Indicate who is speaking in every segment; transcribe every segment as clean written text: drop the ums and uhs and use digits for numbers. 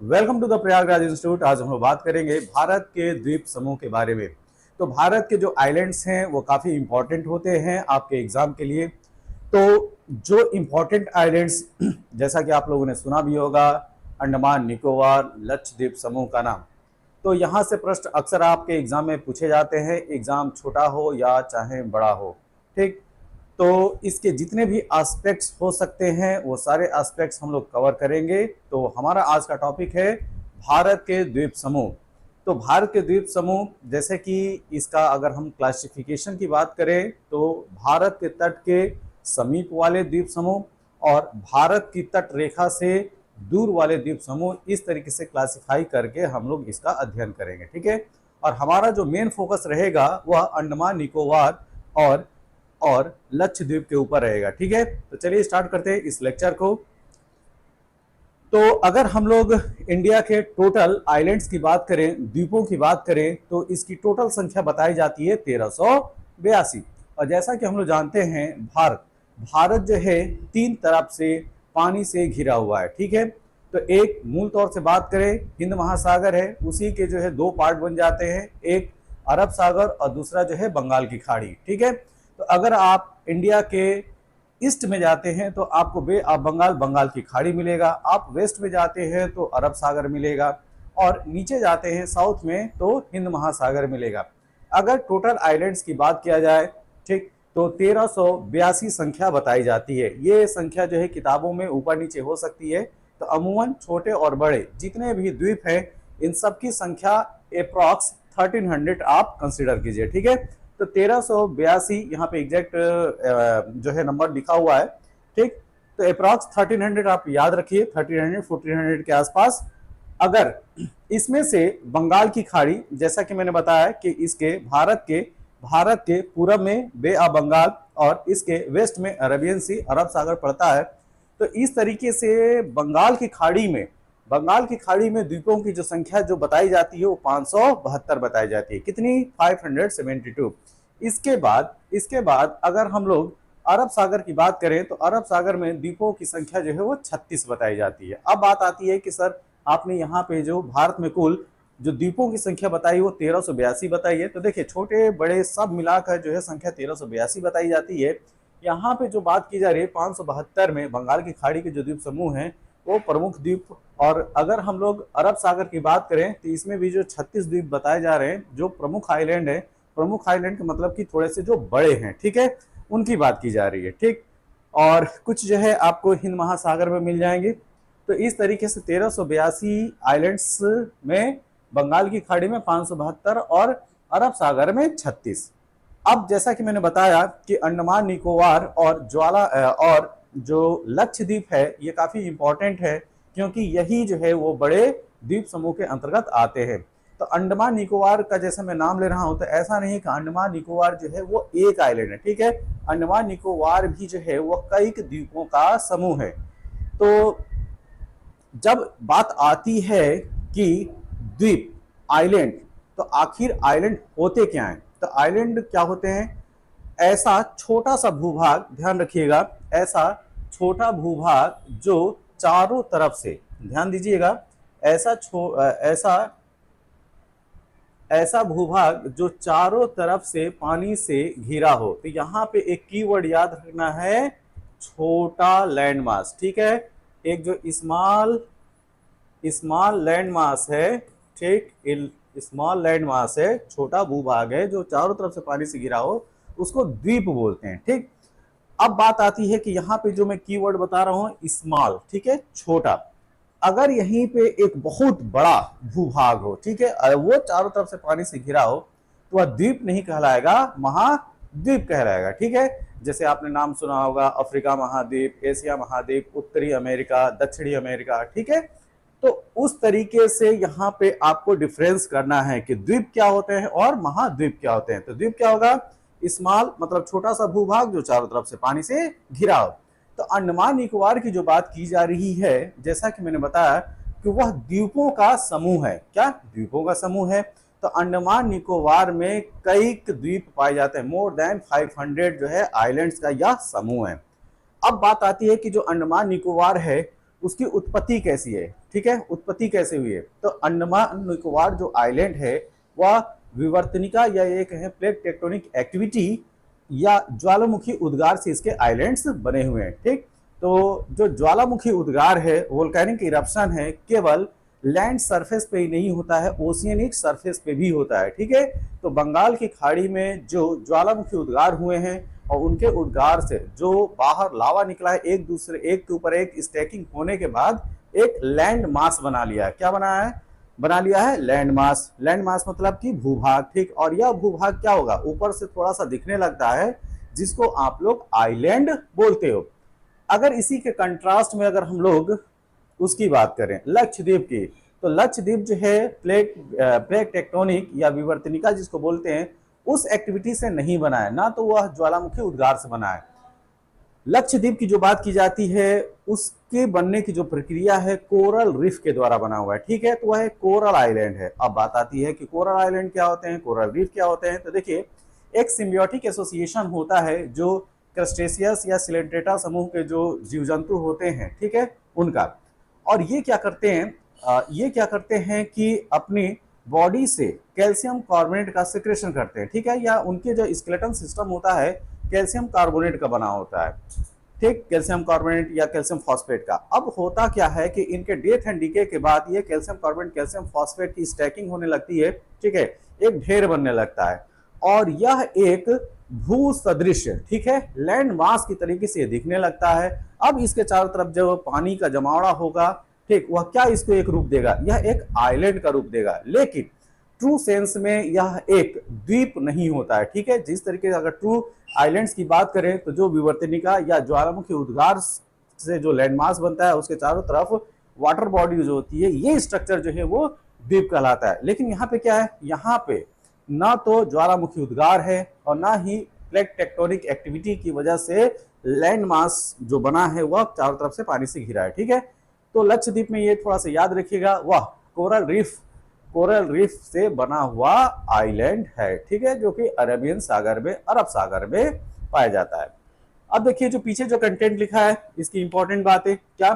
Speaker 1: Welcome to the Prayagraj institute. आज हम लोग बात करेंगे भारत के द्वीप समूह के बारे में। तो भारत के जो आइलैंड्स हैं वो काफ़ी इंपॉर्टेंट होते हैं आपके एग्जाम के लिए। तो जो इंपॉर्टेंट आइलैंड्स जैसा कि आप लोगों ने सुना भी होगा, अंडमान निकोबार लक्षद्वीप समूह का नाम। तो यहाँ से प्रश्न अक्सर आपके एग्जाम में पूछे जाते हैं, एग्जाम छोटा हो या चाहे बड़ा हो। ठीक, तो इसके जितने भी एस्पेक्ट्स हो सकते हैं वो सारे एस्पेक्ट्स हम लोग कवर करेंगे। तो हमारा आज का टॉपिक है भारत के द्वीप समूह। तो भारत के द्वीप समूह, जैसे कि इसका अगर हम क्लासिफिकेशन की बात करें तो भारत के तट के समीप वाले द्वीप समूह और भारत की तट रेखा से दूर वाले द्वीप समूह, इस तरीके से क्लासिफाई करके हम लोग इसका अध्ययन करेंगे। ठीक है, और हमारा जो मेन फोकस रहेगा वह अंडमान निकोबार और लक्षद्वीप के ऊपर रहेगा। ठीक है, तो चलिए स्टार्ट करते हैं इस लेक्चर को। तो अगर हम लोग इंडिया के टोटल आइलैंड्स की बात करें, द्वीपों की बात करें, तो इसकी टोटल संख्या बताई जाती है 1382। और जैसा कि हम लोग जानते हैं, भारत जो है तीन तरफ से पानी से घिरा हुआ है। ठीक है, तो एक मूल तौर से बात करें, हिंद महासागर है, उसी के जो है दो पार्ट बन जाते हैं, एक अरब सागर और दूसरा जो है बंगाल की खाड़ी। ठीक है, तो अगर आप इंडिया के ईस्ट में जाते हैं तो आपको बे ऑफ बंगाल की खाड़ी मिलेगा, आप वेस्ट में जाते हैं तो अरब सागर मिलेगा, और नीचे जाते हैं साउथ में तो हिंद महासागर मिलेगा। अगर टोटल आइलैंड्स की बात किया जाए, ठीक, तो 1382 संख्या बताई जाती है। ये संख्या जो है किताबों में ऊपर नीचे हो सकती है। तो अमूमन छोटे और बड़े जितने भी द्वीप हैं, इन सब की संख्या अप्रॉक्स 1300 आप कंसिडर कीजिए। ठीक है, तो 1382 यहाँ पे एग्जैक्ट जो है नंबर लिखा हुआ है। ठीक, तो अप्रॉक्स 1300 आप याद रखिए, 1300 1400 के आसपास। अगर इसमें से बंगाल की खाड़ी, जैसा कि मैंने बताया कि इसके भारत के पूरब में बे ऑफ बंगाल और इसके वेस्ट में अरेबियन सी, अरब सागर पड़ता है। तो इस तरीके से बंगाल की खाड़ी में द्वीपों की जो संख्या जो बताई जाती है वो 572 बताई जाती है। कितनी? 572। इसके बाद अगर हम लोग अरब सागर की बात करें तो अरब सागर में द्वीपों की संख्या जो है वो 36 बताई जाती है। अब बात आती है कि सर आपने यहाँ पे जो भारत में कुल जो द्वीपों की संख्या बताई वो 1382 बताई है। तो देखिए, छोटे बड़े सब मिलाकर जो है संख्या 1382 बताई जाती है। यहाँ पे जो बात की जा रही है 572 में बंगाल की खाड़ी के जो द्वीप समूह हैं वो प्रमुख द्वीप, और अगर हम लोग अरब सागर की बात करें तो इसमें भी जो 36 द्वीप बताए जा रहे हैं जो प्रमुख आइलैंड है, प्रमुख आइलैंड का मतलब कि थोड़े से जो बड़े हैं, ठीक है, उनकी बात की जा रही है। ठीक, और कुछ जो है आपको हिंद महासागर में मिल जाएंगे। तो इस तरीके से 1382 आइलैंड्स में बंगाल की खाड़ी में 572 और अरब सागर में 36। अब जैसा कि मैंने बताया कि अंडमान निकोबार और जो लक्षद्वीप है ये काफी इंपॉर्टेंट है, क्योंकि यही जो है वो बड़े द्वीप समूह के अंतर्गत आते हैं। तो अंडमान निकोबार का जैसे मैं नाम ले रहा हूं तो ऐसा नहीं कि अंडमान निकोबार जो है वो एक आइलैंड है। ठीक है, अंडमान निकोबार भी जो है वो कई द्वीपों का समूह है। तो जब बात आती है कि द्वीप, आइलैंड, तो आखिर आइलैंड होते क्या हैं? तो आइलैंड क्या होते हैं? ऐसा छोटा सा भूभाग, ध्यान रखिएगा, ऐसा छोटा भूभाग जो चारों तरफ से, ध्यान दीजिएगा, ऐसा ऐसा ऐसा भूभाग जो चारों तरफ से पानी से घिरा हो। तो यहाँ पे एक कीवर्ड याद रखना है, छोटा लैंडमास। ठीक है, एक जो स्मॉल लैंड मास है, ठीक, स्मॉल लैंड मास है, छोटा भूभाग है जो चारों तरफ से पानी से घिरा हो, उसको द्वीप बोलते हैं। ठीक, अब बात आती है कि यहाँ पे जो मैं कीवर्ड बता रहा हूँ स्मॉल, ठीक है, छोटा। अगर यहीं पे एक बहुत बड़ा भूभाग हो, ठीक है, वो चारों तरफ से पानी से घिरा हो, तो वह द्वीप नहीं कहलाएगा, महाद्वीप कहलाएगा। ठीक है, जैसे आपने नाम सुना होगा अफ्रीका महाद्वीप, एशिया महाद्वीप, उत्तरी अमेरिका, दक्षिणी अमेरिका। ठीक है, तो उस तरीके से यहाँ पे आपको डिफरेंस करना है कि द्वीप क्या होते हैं और महाद्वीप क्या होते हैं। तो द्वीप क्या होगा? स्मॉल मतलब छोटा सा भूभाग जो चारों तरफ से पानी से घिरा हो। तो अंडमान निकोबार की जो बात की जा रही है, जैसा कि मैंने बताया कि वह द्वीपों का समूह है। क्या? द्वीपों का समूह है। तो अंडमान निकोबार में कई द्वीप पाए जाते हैं, मोर देन 500 जो है आइलैंड्स का यह समूह है। अब बात आती है कि जो अंडमान निकोबार है उसकी उत्पत्ति कैसी है। ठीक है, उत्पत्ति कैसे हुई है। तो अंडमान निकोबार जो आइलैंड है वह विवर्तनिका या ये कहें प्लेट टेक्टोनिक एक्टिविटी या ज्वालामुखी उद्गार से इसके आइलैंड्स बने हुए हैं। ठीक, तो जो ज्वालामुखी उद्गार है, वोल्केनिक इरप्शन है, केवल लैंड सरफेस पे ही नहीं होता है, ओशियनिक सरफेस पे भी होता है। ठीक है, तो बंगाल की खाड़ी में जो ज्वालामुखी उद्गार हुए हैं और उनके उद्गार से जो बाहर लावा निकला है, एक दूसरे एक के ऊपर एक स्टैकिंग होने के बाद एक लैंड मास बना लिया है। क्या बनाया है? बना लिया है लैंड मास। लैंड मास मतलब कि भूभाग। ठीक, और यह भूभाग क्या होगा? ऊपर से थोड़ा सा दिखने लगता है, जिसको आप लोग आइलैंड बोलते हो। अगर इसी के कंट्रास्ट में अगर हम लोग उसकी बात करें लक्षद्वीप की, तो लक्षद्वीप जो है प्लेट टेक्टोनिक या विवर्तनिका जिसको बोलते हैं, उस एक्टिविटी से नहीं बना है, ना तो वह ज्वालामुखी उद्गार से बना है। लक्षद्वीप की जो बात की जाती है, उसके बनने की जो प्रक्रिया है कोरल रीफ के द्वारा बना हुआ है। ठीक है, तो वह एक कोरल आइलैंड है। अब बात आती है कि कोरल आइलैंड क्या होते हैं, कोरल रीफ क्या होते हैं। तो देखिए, एक सिम्बियोटिक एसोसिएशन होता है जो क्रस्टेशियस या सिलेंट्रेटा समूह के जो जीव जंतु होते हैं, ठीक है, उनका। और ये क्या करते हैं, ये क्या करते हैं कि अपनी बॉडी से कैल्शियम कार्बोनेट का सिक्रेशन करते हैं। ठीक है, या उनके जो स्केलेटन सिस्टम होता है कैल्शियम कार्बोनेट का बना होता है। ठीक, कैल्शियम कार्बोनेट या कैल्शियम फॉस्फेट का। अब होता क्या है कि इनके डेथ एंड डीके के बाद ये कैल्शियम कार्बोनेट कैल्शियम फॉस्फेट की स्टैकिंग होने लगती है। ठीक है, एक ढेर बनने लगता है और यह एक भू सदृश, ठीक है, लैंड मास की तरीके से दिखने लगता है। अब इसके चारों तरफ जब पानी का जमावड़ा होगा, ठीक, वह क्या इसको एक रूप देगा, यह एक आइलैंड का रूप देगा। लेकिन ट्रू सेंस में यह एक द्वीप नहीं होता है। ठीक है, जिस तरीके से अगर ट्रू आइलैंड्स की बात करें तो जो विवर्तनिका या ज्वालामुखी उद्गार से जो लैंडमास बनता है उसके चारों तरफ वाटर बॉडी जो होती है, ये स्ट्रक्चर जो है वो द्वीप कहलाता है। लेकिन यहाँ पे क्या है, यहाँ पे ना तो ज्वालामुखी उद्गार है और ना ही प्लेट टेक्टोनिक एक्टिविटी की वजह से लैंड मास जो बना है वह चारों तरफ से पानी से घिरा है। ठीक है, तो लक्षद्वीप में ये थोड़ा सा याद रखिएगा, वह कोरल रीफ से बना हुआ आइलैंड है। ठीक है, जो कि अरेबियन सागर में, अरब सागर में पाया जाता है। अब देखिए जो पीछे जो कंटेंट लिखा है, इसकी इंपॉर्टेंट बात है क्या,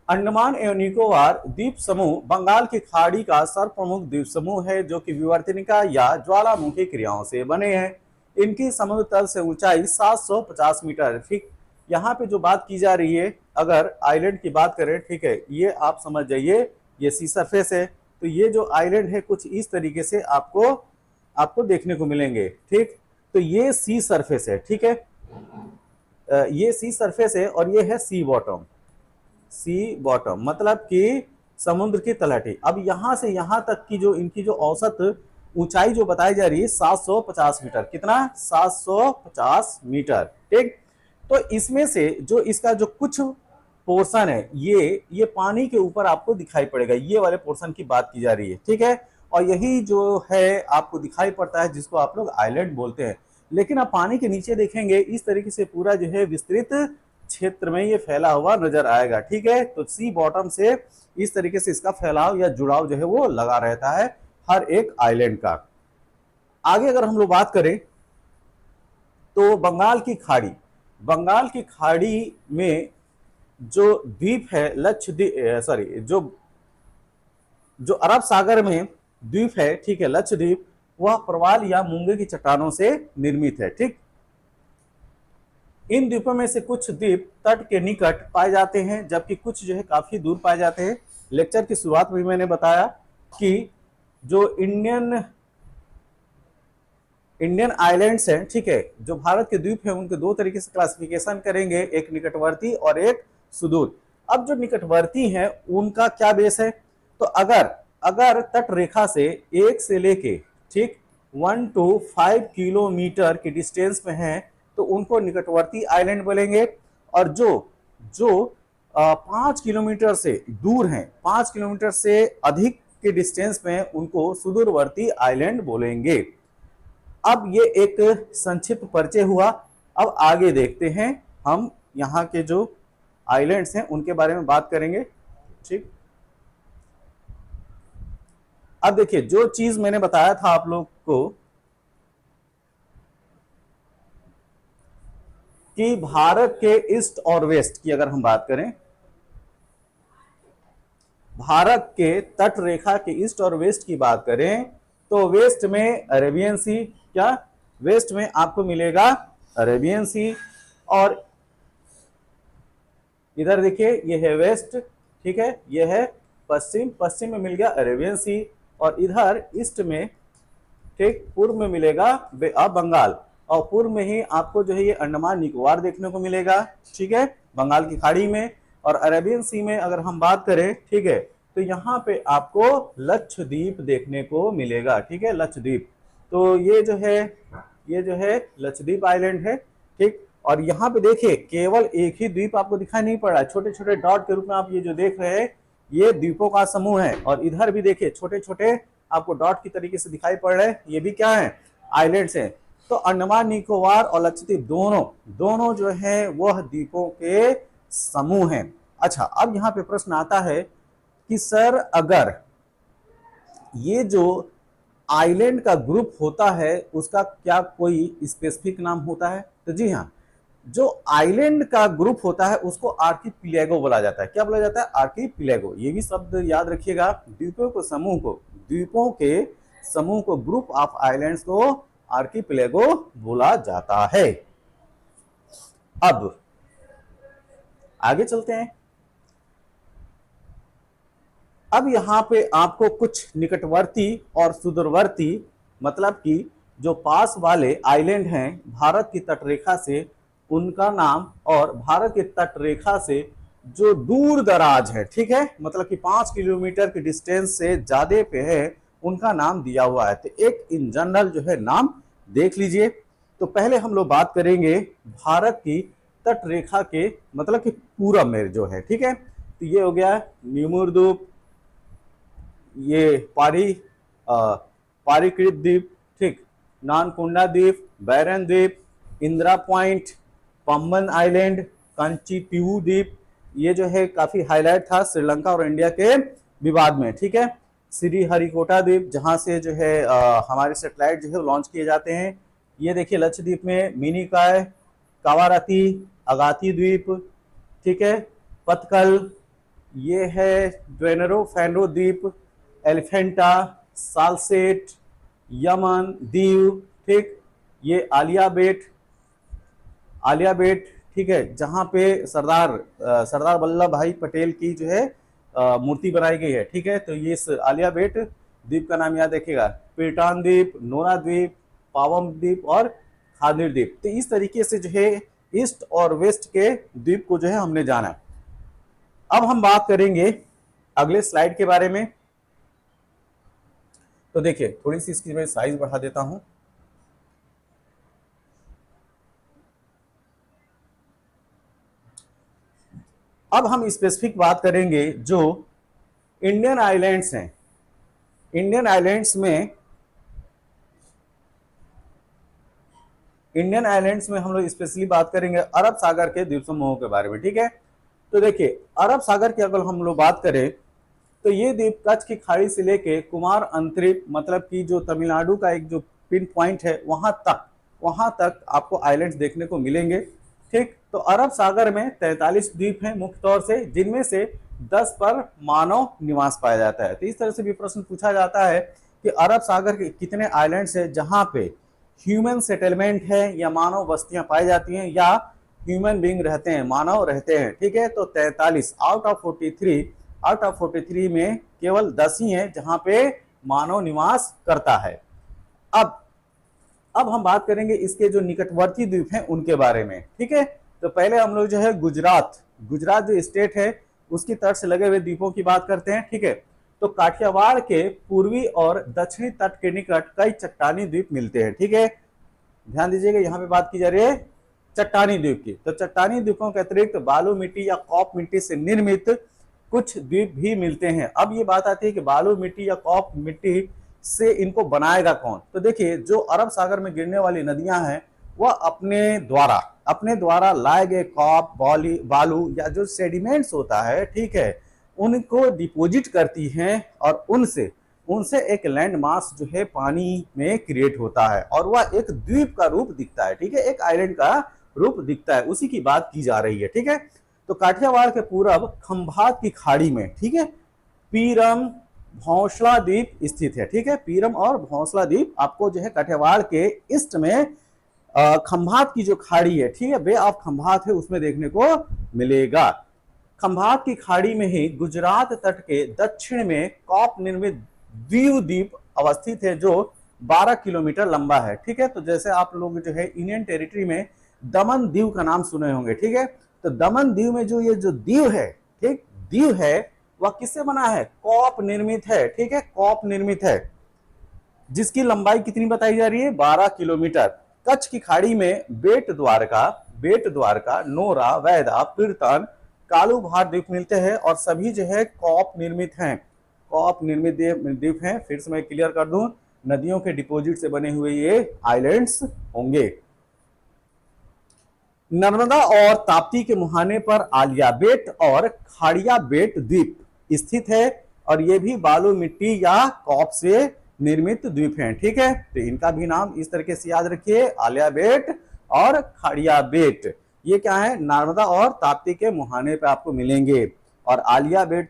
Speaker 1: अंडमान एवं निकोबार द्वीप समूह बंगाल की खाड़ी का सर्वप्रमुख द्वीप समूह है जो कि विवर्तनिका या ज्वालामुखी क्रियाओं से बने हैं। इनकी समुद्र तल से ऊंचाई 750 मीटर। ठीक, यहाँ पे जो बात की जा रही है, अगर आइलैंड की बात करें, ठीक है, ये आप समझ जाइए, ये सी सरफेस है। तो ये जो आइलैंड है कुछ इस तरीके से आपको देखने को मिलेंगे। ठीक, तो ये सी सरफेस है। ठीक है, ये सी सरफेस है और ये है सी बॉटम। सी बॉटम मतलब कि समुद्र की तलहटी। अब यहां से यहां तक की जो इनकी जो औसत ऊंचाई जो बताई जा रही है 750 मीटर। कितना? 750 मीटर। ठीक, तो इसमें से जो इसका जो कुछ पोर्शन है ये पानी के ऊपर आपको दिखाई पड़ेगा, ये वाले पोर्शन की बात की जा रही है। ठीक है, और यही जो है आपको दिखाई पड़ता है जिसको आप लोग आइलैंड बोलते हैं। लेकिन आप पानी के नीचे देखेंगे इस तरीके से पूरा जो है विस्तृत क्षेत्र में ये फैला हुआ नजर आएगा। ठीक है, तो सी बॉटम से इस तरीके से इसका फैलाव या जुड़ाव जो है वो लगा रहता है हर एक आइलैंड का। आगे अगर हम लोग बात करें तो बंगाल की खाड़ी में जो द्वीप है लक्षद्वीप, सॉरी, जो अरब सागर में द्वीप है, ठीक है, लक्षद्वीप, वह प्रवाल या मूंगे की चट्टानों से निर्मित है। ठीक, इन द्वीपों में से कुछ द्वीप तट के निकट पाए जाते हैं जबकि कुछ जो है काफी दूर पाए जाते हैं। लेक्चर की शुरुआत में मैंने बताया कि जो इंडियन आइलैंड्स हैं, ठीक है, जो भारत के द्वीप हैं, उनके दो तरीके से क्लासिफिकेशन करेंगे, एक निकटवर्ती और एक सुदूर। अब जो निकटवर्ती हैं उनका क्या बेस है, तो अगर तट रेखा से 1 से लेके, ठीक, 1 to 5 किलोमीटर की डिस्टेंस में है तो उनको निकटवर्ती आइलैंड बोलेंगे। और जो जो 5 किलोमीटर से दूर हैं, 5 किलोमीटर से अधिक के डिस्टेंस में, उनको सुदूरवर्ती आइलैंड बोलेंगे। अब ये एक संक्षिप्त परिचय हुआ। अब आगे देखते हैं, हम यहाँ के जो आइलैंड्स हैं उनके बारे में बात करेंगे। ठीक, अब देखिए जो चीज मैंने बताया था आप लोग को, कि भारत के ईस्ट और वेस्ट की अगर हम बात करें, भारत के तट रेखा के ईस्ट और वेस्ट की बात करें, तो वेस्ट में अरेबियन सी, क्या वेस्ट में आपको मिलेगा अरेबियन सी, और इधर देखिए ये है वेस्ट, ठीक है, ये है पश्चिम, पश्चिम में मिल गया अरेबियन सी, और इधर ईस्ट में, ठीक, पूर्व में मिलेगा बे ऑफ बंगाल, और पूर्व में ही आपको जो है ये अंडमान निकोबार देखने को मिलेगा, ठीक है, बंगाल की खाड़ी में। और अरेबियन सी में अगर हम बात करें, ठीक है, तो यहाँ पे आपको लक्षद्वीप देखने को मिलेगा, ठीक है, लक्षद्वीप। तो ये जो है लक्षद्वीप आइलैंड है, ठीक। और यहाँ पे देखिए केवल एक ही द्वीप आपको दिखाई नहीं पड़ रहा है, छोटे छोटे डॉट के रूप में आप ये जो देख रहे हैं ये द्वीपों का समूह है, और इधर भी देखिए छोटे छोटे आपको डॉट की तरीके से दिखाई पड़ रहे हैं, ये भी क्या है, आइलैंड्स हैं। तो अंडमान निकोबार और लक्षद्वीप दोनों जो है वह द्वीपों के समूह हैं। अच्छा, अब यहाँ पे प्रश्न आता है कि सर अगर ये जो आइलैंड का ग्रुप होता है उसका क्या कोई स्पेसिफिक नाम होता है? तो जी हाँ, जो आइलैंड का ग्रुप होता है उसको आर्कीपिलेगो बोला जाता है। क्या बोला जाता है? आर्कीपिलेगो। ये भी शब्द याद रखिएगा, द्वीपों के समूह को ग्रुप ऑफ आइलैंड्स को आर्कीपिलेगो बोला जाता है। अब आगे चलते हैं। अब यहां पे आपको कुछ निकटवर्ती और सुदूरवर्ती, मतलब कि जो पास वाले आइलैंड हैं भारत की तटरेखा से, उनका नाम, और भारत की तटरेखा से जो दूर दराज है, ठीक है, मतलब कि 5 किलोमीटर की डिस्टेंस से ज्यादा पे है, उनका नाम दिया हुआ है। तो एक इन जनरल जो है नाम देख लीजिए। तो पहले हम लोग बात करेंगे भारत की तटरेखा के, मतलब कि पूरब में जो है, ठीक है। तो ये हो गया न्यूमुरदूप, ये पारीकृत द्वीप, ठीक, नानकुंडा द्वीप, बैरन द्वीप, इंदिरा पॉइंट, पम्बन आइलैंड, कंचीटिवू द्वीप, ये जो है काफी हाईलाइट था श्रीलंका और इंडिया के विवाद में, ठीक है। श्रीहरिकोटा द्वीप, जहां से जो है हमारे सैटेलाइट जो है लॉन्च किए जाते हैं। ये देखिए लक्षद्वीप में मिनिकॉय, कावारती, अगाती द्वीप, ठीक है, पतकल, ये है ड्वेनरो फैनरो द्वीप, एलिफेंटा, सालसेट, यमन, दीव, ठीक, ये आलिया बेट, ठीक है, जहां पे सरदार वल्लभ भाई पटेल की जो है मूर्ति बनाई गई है, ठीक है। तो ये इस आलिया बेट द्वीप का नाम याद रखिएगा। पिरटान द्वीप, नोरा द्वीप, पावम द्वीप और खादिर द्वीप। तो इस तरीके से जो है ईस्ट और वेस्ट के द्वीप को जो है हमने जाना। अब हम बात करेंगे अगले स्लाइड के बारे में। तो देखिए थोड़ी सी इसकी मैं साइज बढ़ा देता हूं। अब हम स्पेसिफिक बात करेंगे जो इंडियन आइलैंड्स हैं। इंडियन आइलैंड्स में हम लोग स्पेशली बात करेंगे अरब सागर के द्वीप समूहों के बारे में, ठीक है। तो देखिए अरब सागर की अगर हम लोग बात करें तो ये द्वीप कच्छ की खाड़ी से लेके कुमार अंतरिप, मतलब कि जो तमिलनाडु का एक जो पिन पॉइंट है वहां तक आपको आइलैंड्स देखने को मिलेंगे, ठीक। तो अरब सागर में 43 द्वीप हैं मुख्य तौर से, जिनमें से 10 पर मानव निवास पाया जाता है। तो इस तरह से भी प्रश्न पूछा जाता है कि अरब सागर के कितने आइलैंड्स हैं जहां पे ह्यूमन सेटलमेंट है या मानव बस्तियां पाई जाती हैं या ह्यूमन बीइंग रहते हैं, मानव रहते हैं, ठीक है। तो 43 आउट ऑफ 43 में केवल 10 ही हैं जहां पे मानव निवास करता है। अब हम बात करेंगे इसके जो निकटवर्ती द्वीप हैं उनके बारे में, ठीक है। तो पहले हम लोग जो है गुजरात जो स्टेट है उसकी तट से लगे हुए द्वीपों की बात करते हैं, ठीक है। तो काठियावाड़ के पूर्वी और दक्षिणी तट के निकट कई चट्टानी द्वीप मिलते हैं, ठीक है। ध्यान दीजिएगा, यहाँ पे बात की जा रही है चट्टानी द्वीप की। तो चट्टानी द्वीपों के अतिरिक्त बालू मिट्टी या कॉप मिट्टी से निर्मित कुछ द्वीप भी मिलते हैं। अब ये बात आती है कि बालू मिट्टी या कॉप मिट्टी से इनको बनाएगा कौन? तो देखिए जो अरब सागर में गिरने वाली नदियां हैं वह अपने द्वारा लाए गए कॉप, बालू या जो सेडिमेंट्स होता है, ठीक है, उनको डिपोजिट करती हैं और उनसे एक लैंड मास जो है पानी में क्रिएट होता है और वह एक द्वीप का रूप दिखता है, ठीक है, एक आइलैंड का रूप दिखता है, उसी की बात की जा रही है। ठीक है, तो काठियावाड़ के पूरब खंभात की खाड़ी में, ठीक है, पीरम भौंसला द्वीप स्थित है। ठीक है, पीरम और भौंसला द्वीप आपको जो है काठियावाड़ के ईस्ट में खंभात की जो खाड़ी है, ठीक है, बे ऑफ खंभात है, उसमें देखने को मिलेगा। खंभात की खाड़ी में ही गुजरात तट के दक्षिण में कॉप निर्मित दीव द्वीप अवस्थित है, जो 12 किलोमीटर लंबा है। ठीक है, तो जैसे आप लोग जो है इंडियन टेरिटरी में दमन दीव का नाम सुने होंगे। ठीक है, तो दमन दीव में जो ये जो दीव है, ठीक, दीव है, वह किससे बना है? कॉप निर्मित है। ठीक है, कॉप निर्मित है, जिसकी लंबाई कितनी बताई जा रही है? 12 किलोमीटर। कच्छ की खाड़ी में बेट द्वारका, नोरा, वैदा, पीरतन, कालू भार द्वीप मिलते हैं और सभी जो है कॉप निर्मित हैं। कॉप निर्मित द्वीप हैं। फिर से मैं क्लियर कर दूं, नदियों के डिपोजिट से बने हुए ये आइलैंड्स होंगे। नर्मदा और ताप्ती के मुहाने पर आलिया बेट और खाड़िया बेट द्वीप स्थित है और ये भी बालू मिट्टी या कॉप से निर्मित द्वीप हैं। ठीक है, तो इनका भी नाम इस तरीके से याद रखिए, आलिया बेट और खाड़िया बेट। ये क्या है? नर्मदा और ताप्ती के मुहाने पे आपको मिलेंगे। और आलिया बेट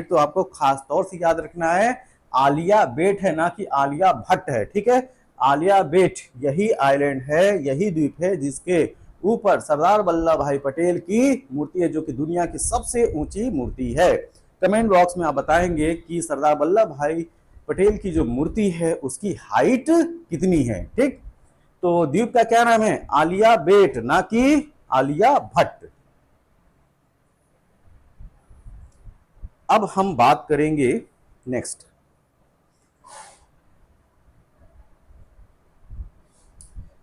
Speaker 1: तो आपको खास तौर से याद रखना है, आलिया बेट है, ना कि आलिया भट्ट है। ठीक है, आलिया बेट यही आइलैंड है, यही द्वीप है जिसके ऊपर सरदार वल्लभ भाई पटेल की मूर्ति है, जो कि दुनिया की सबसे ऊंची मूर्ति है। कमेंट बॉक्स में आप बताएंगे कि सरदार वल्लभ भाई पटेल की जो मूर्ति है उसकी हाइट कितनी है। ठीक, तो द्वीप का क्या नाम है? आलिया बेट, ना कि आलिया भट्ट। अब हम बात करेंगे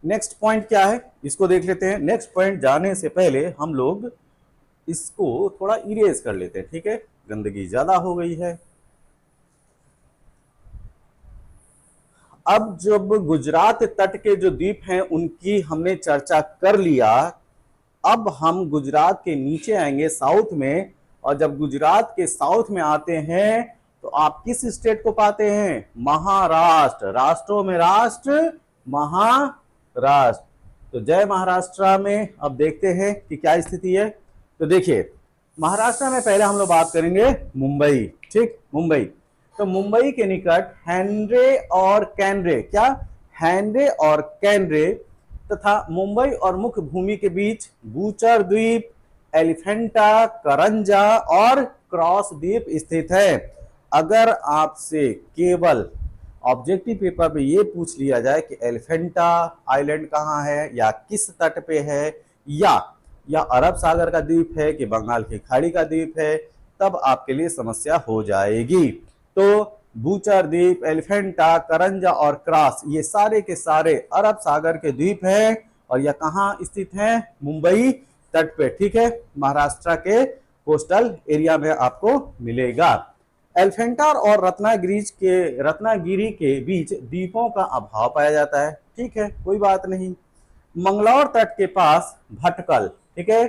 Speaker 1: नेक्स्ट पॉइंट क्या है, इसको देख लेते हैं। नेक्स्ट पॉइंट जाने से पहले हम लोग इसको थोड़ा इरेज कर लेते हैं। ठीक है, गंदगी ज्यादा हो गई है। अब जब गुजरात तट के जो द्वीप हैं उनकी हमने चर्चा कर लिया, अब हम गुजरात के नीचे आएंगे साउथ में, और जब गुजरात के साउथ में आते हैं तो आप किस स्टेट को पाते हैं? महाराष्ट्र। राष्ट्रों में राष्ट्र, महाराष्ट्र। तो जय महाराष्ट्र में अब देखते हैं कि क्या स्थिति है। तो देखिए, महाराष्ट्र में पहले हम लोग बात करेंगे मुंबई। ठीक, मुंबई। तो मुंबई के निकट हैंड्रे और कैनरे, क्या? हैंड्रे और कैनरे तथा मुंबई और मुख्य भूमि के बीच बूचर द्वीप, एलिफेंटा, करंजा और क्रॉस द्वीप स्थित है। अगर आपसे केवल ऑब्जेक्टिव पेपर पे ये पूछ लिया जाए कि एलिफेंटा आइलैंड कहाँ है, या किस तट पे है, या अरब सागर का द्वीप है कि बंगाल की खाड़ी का द्वीप है, तब आपके लिए समस्या हो जाएगी। तो बूचर द्वीप, एलिफेंटा, करंजा और क्रॉस, ये सारे के सारे अरब सागर के द्वीप हैं और यह कहाँ स्थित हैं? मुंबई तट पे। ठीक है, महाराष्ट्र के कोस्टल एरिया में आपको मिलेगा। एलिफेंटा और रत्नागिरी के बीच द्वीपों का अभाव पाया जाता है। ठीक है, कोई बात नहीं। मंगलौर तट के पास भटकल, ठीक है,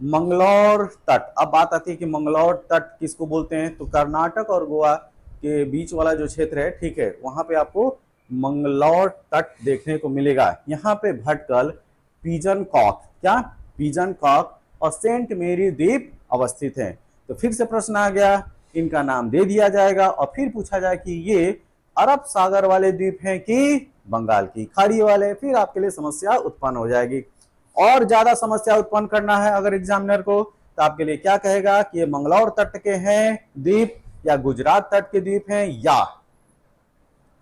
Speaker 1: मंगलौर तट। अब बात आती है कि मंगलौर तट किसको बोलते हैं, तो कर्नाटक और गोवा के बीच वाला जो क्षेत्र है, ठीक है, वहां पे आपको मंगलौर तट देखने को मिलेगा। यहाँ पे भटकल, पिजन कॉक, क्या? पिजन कॉक और सेंट मेरी द्वीप अवस्थित हैं। तो फिर से प्रश्न आ गया, इनका नाम दे दिया जाएगा और फिर पूछा जाए कि ये अरब सागर वाले द्वीप हैं कि बंगाल की खाड़ी वाले, फिर आपके लिए समस्या उत्पन्न हो जाएगी। और ज्यादा समस्या उत्पन्न करना है अगर एग्जामिनर को, तो आपके लिए क्या कहेगा कि ये मंगलौर तट के हैं द्वीप, या गुजरात तट के द्वीप हैं, या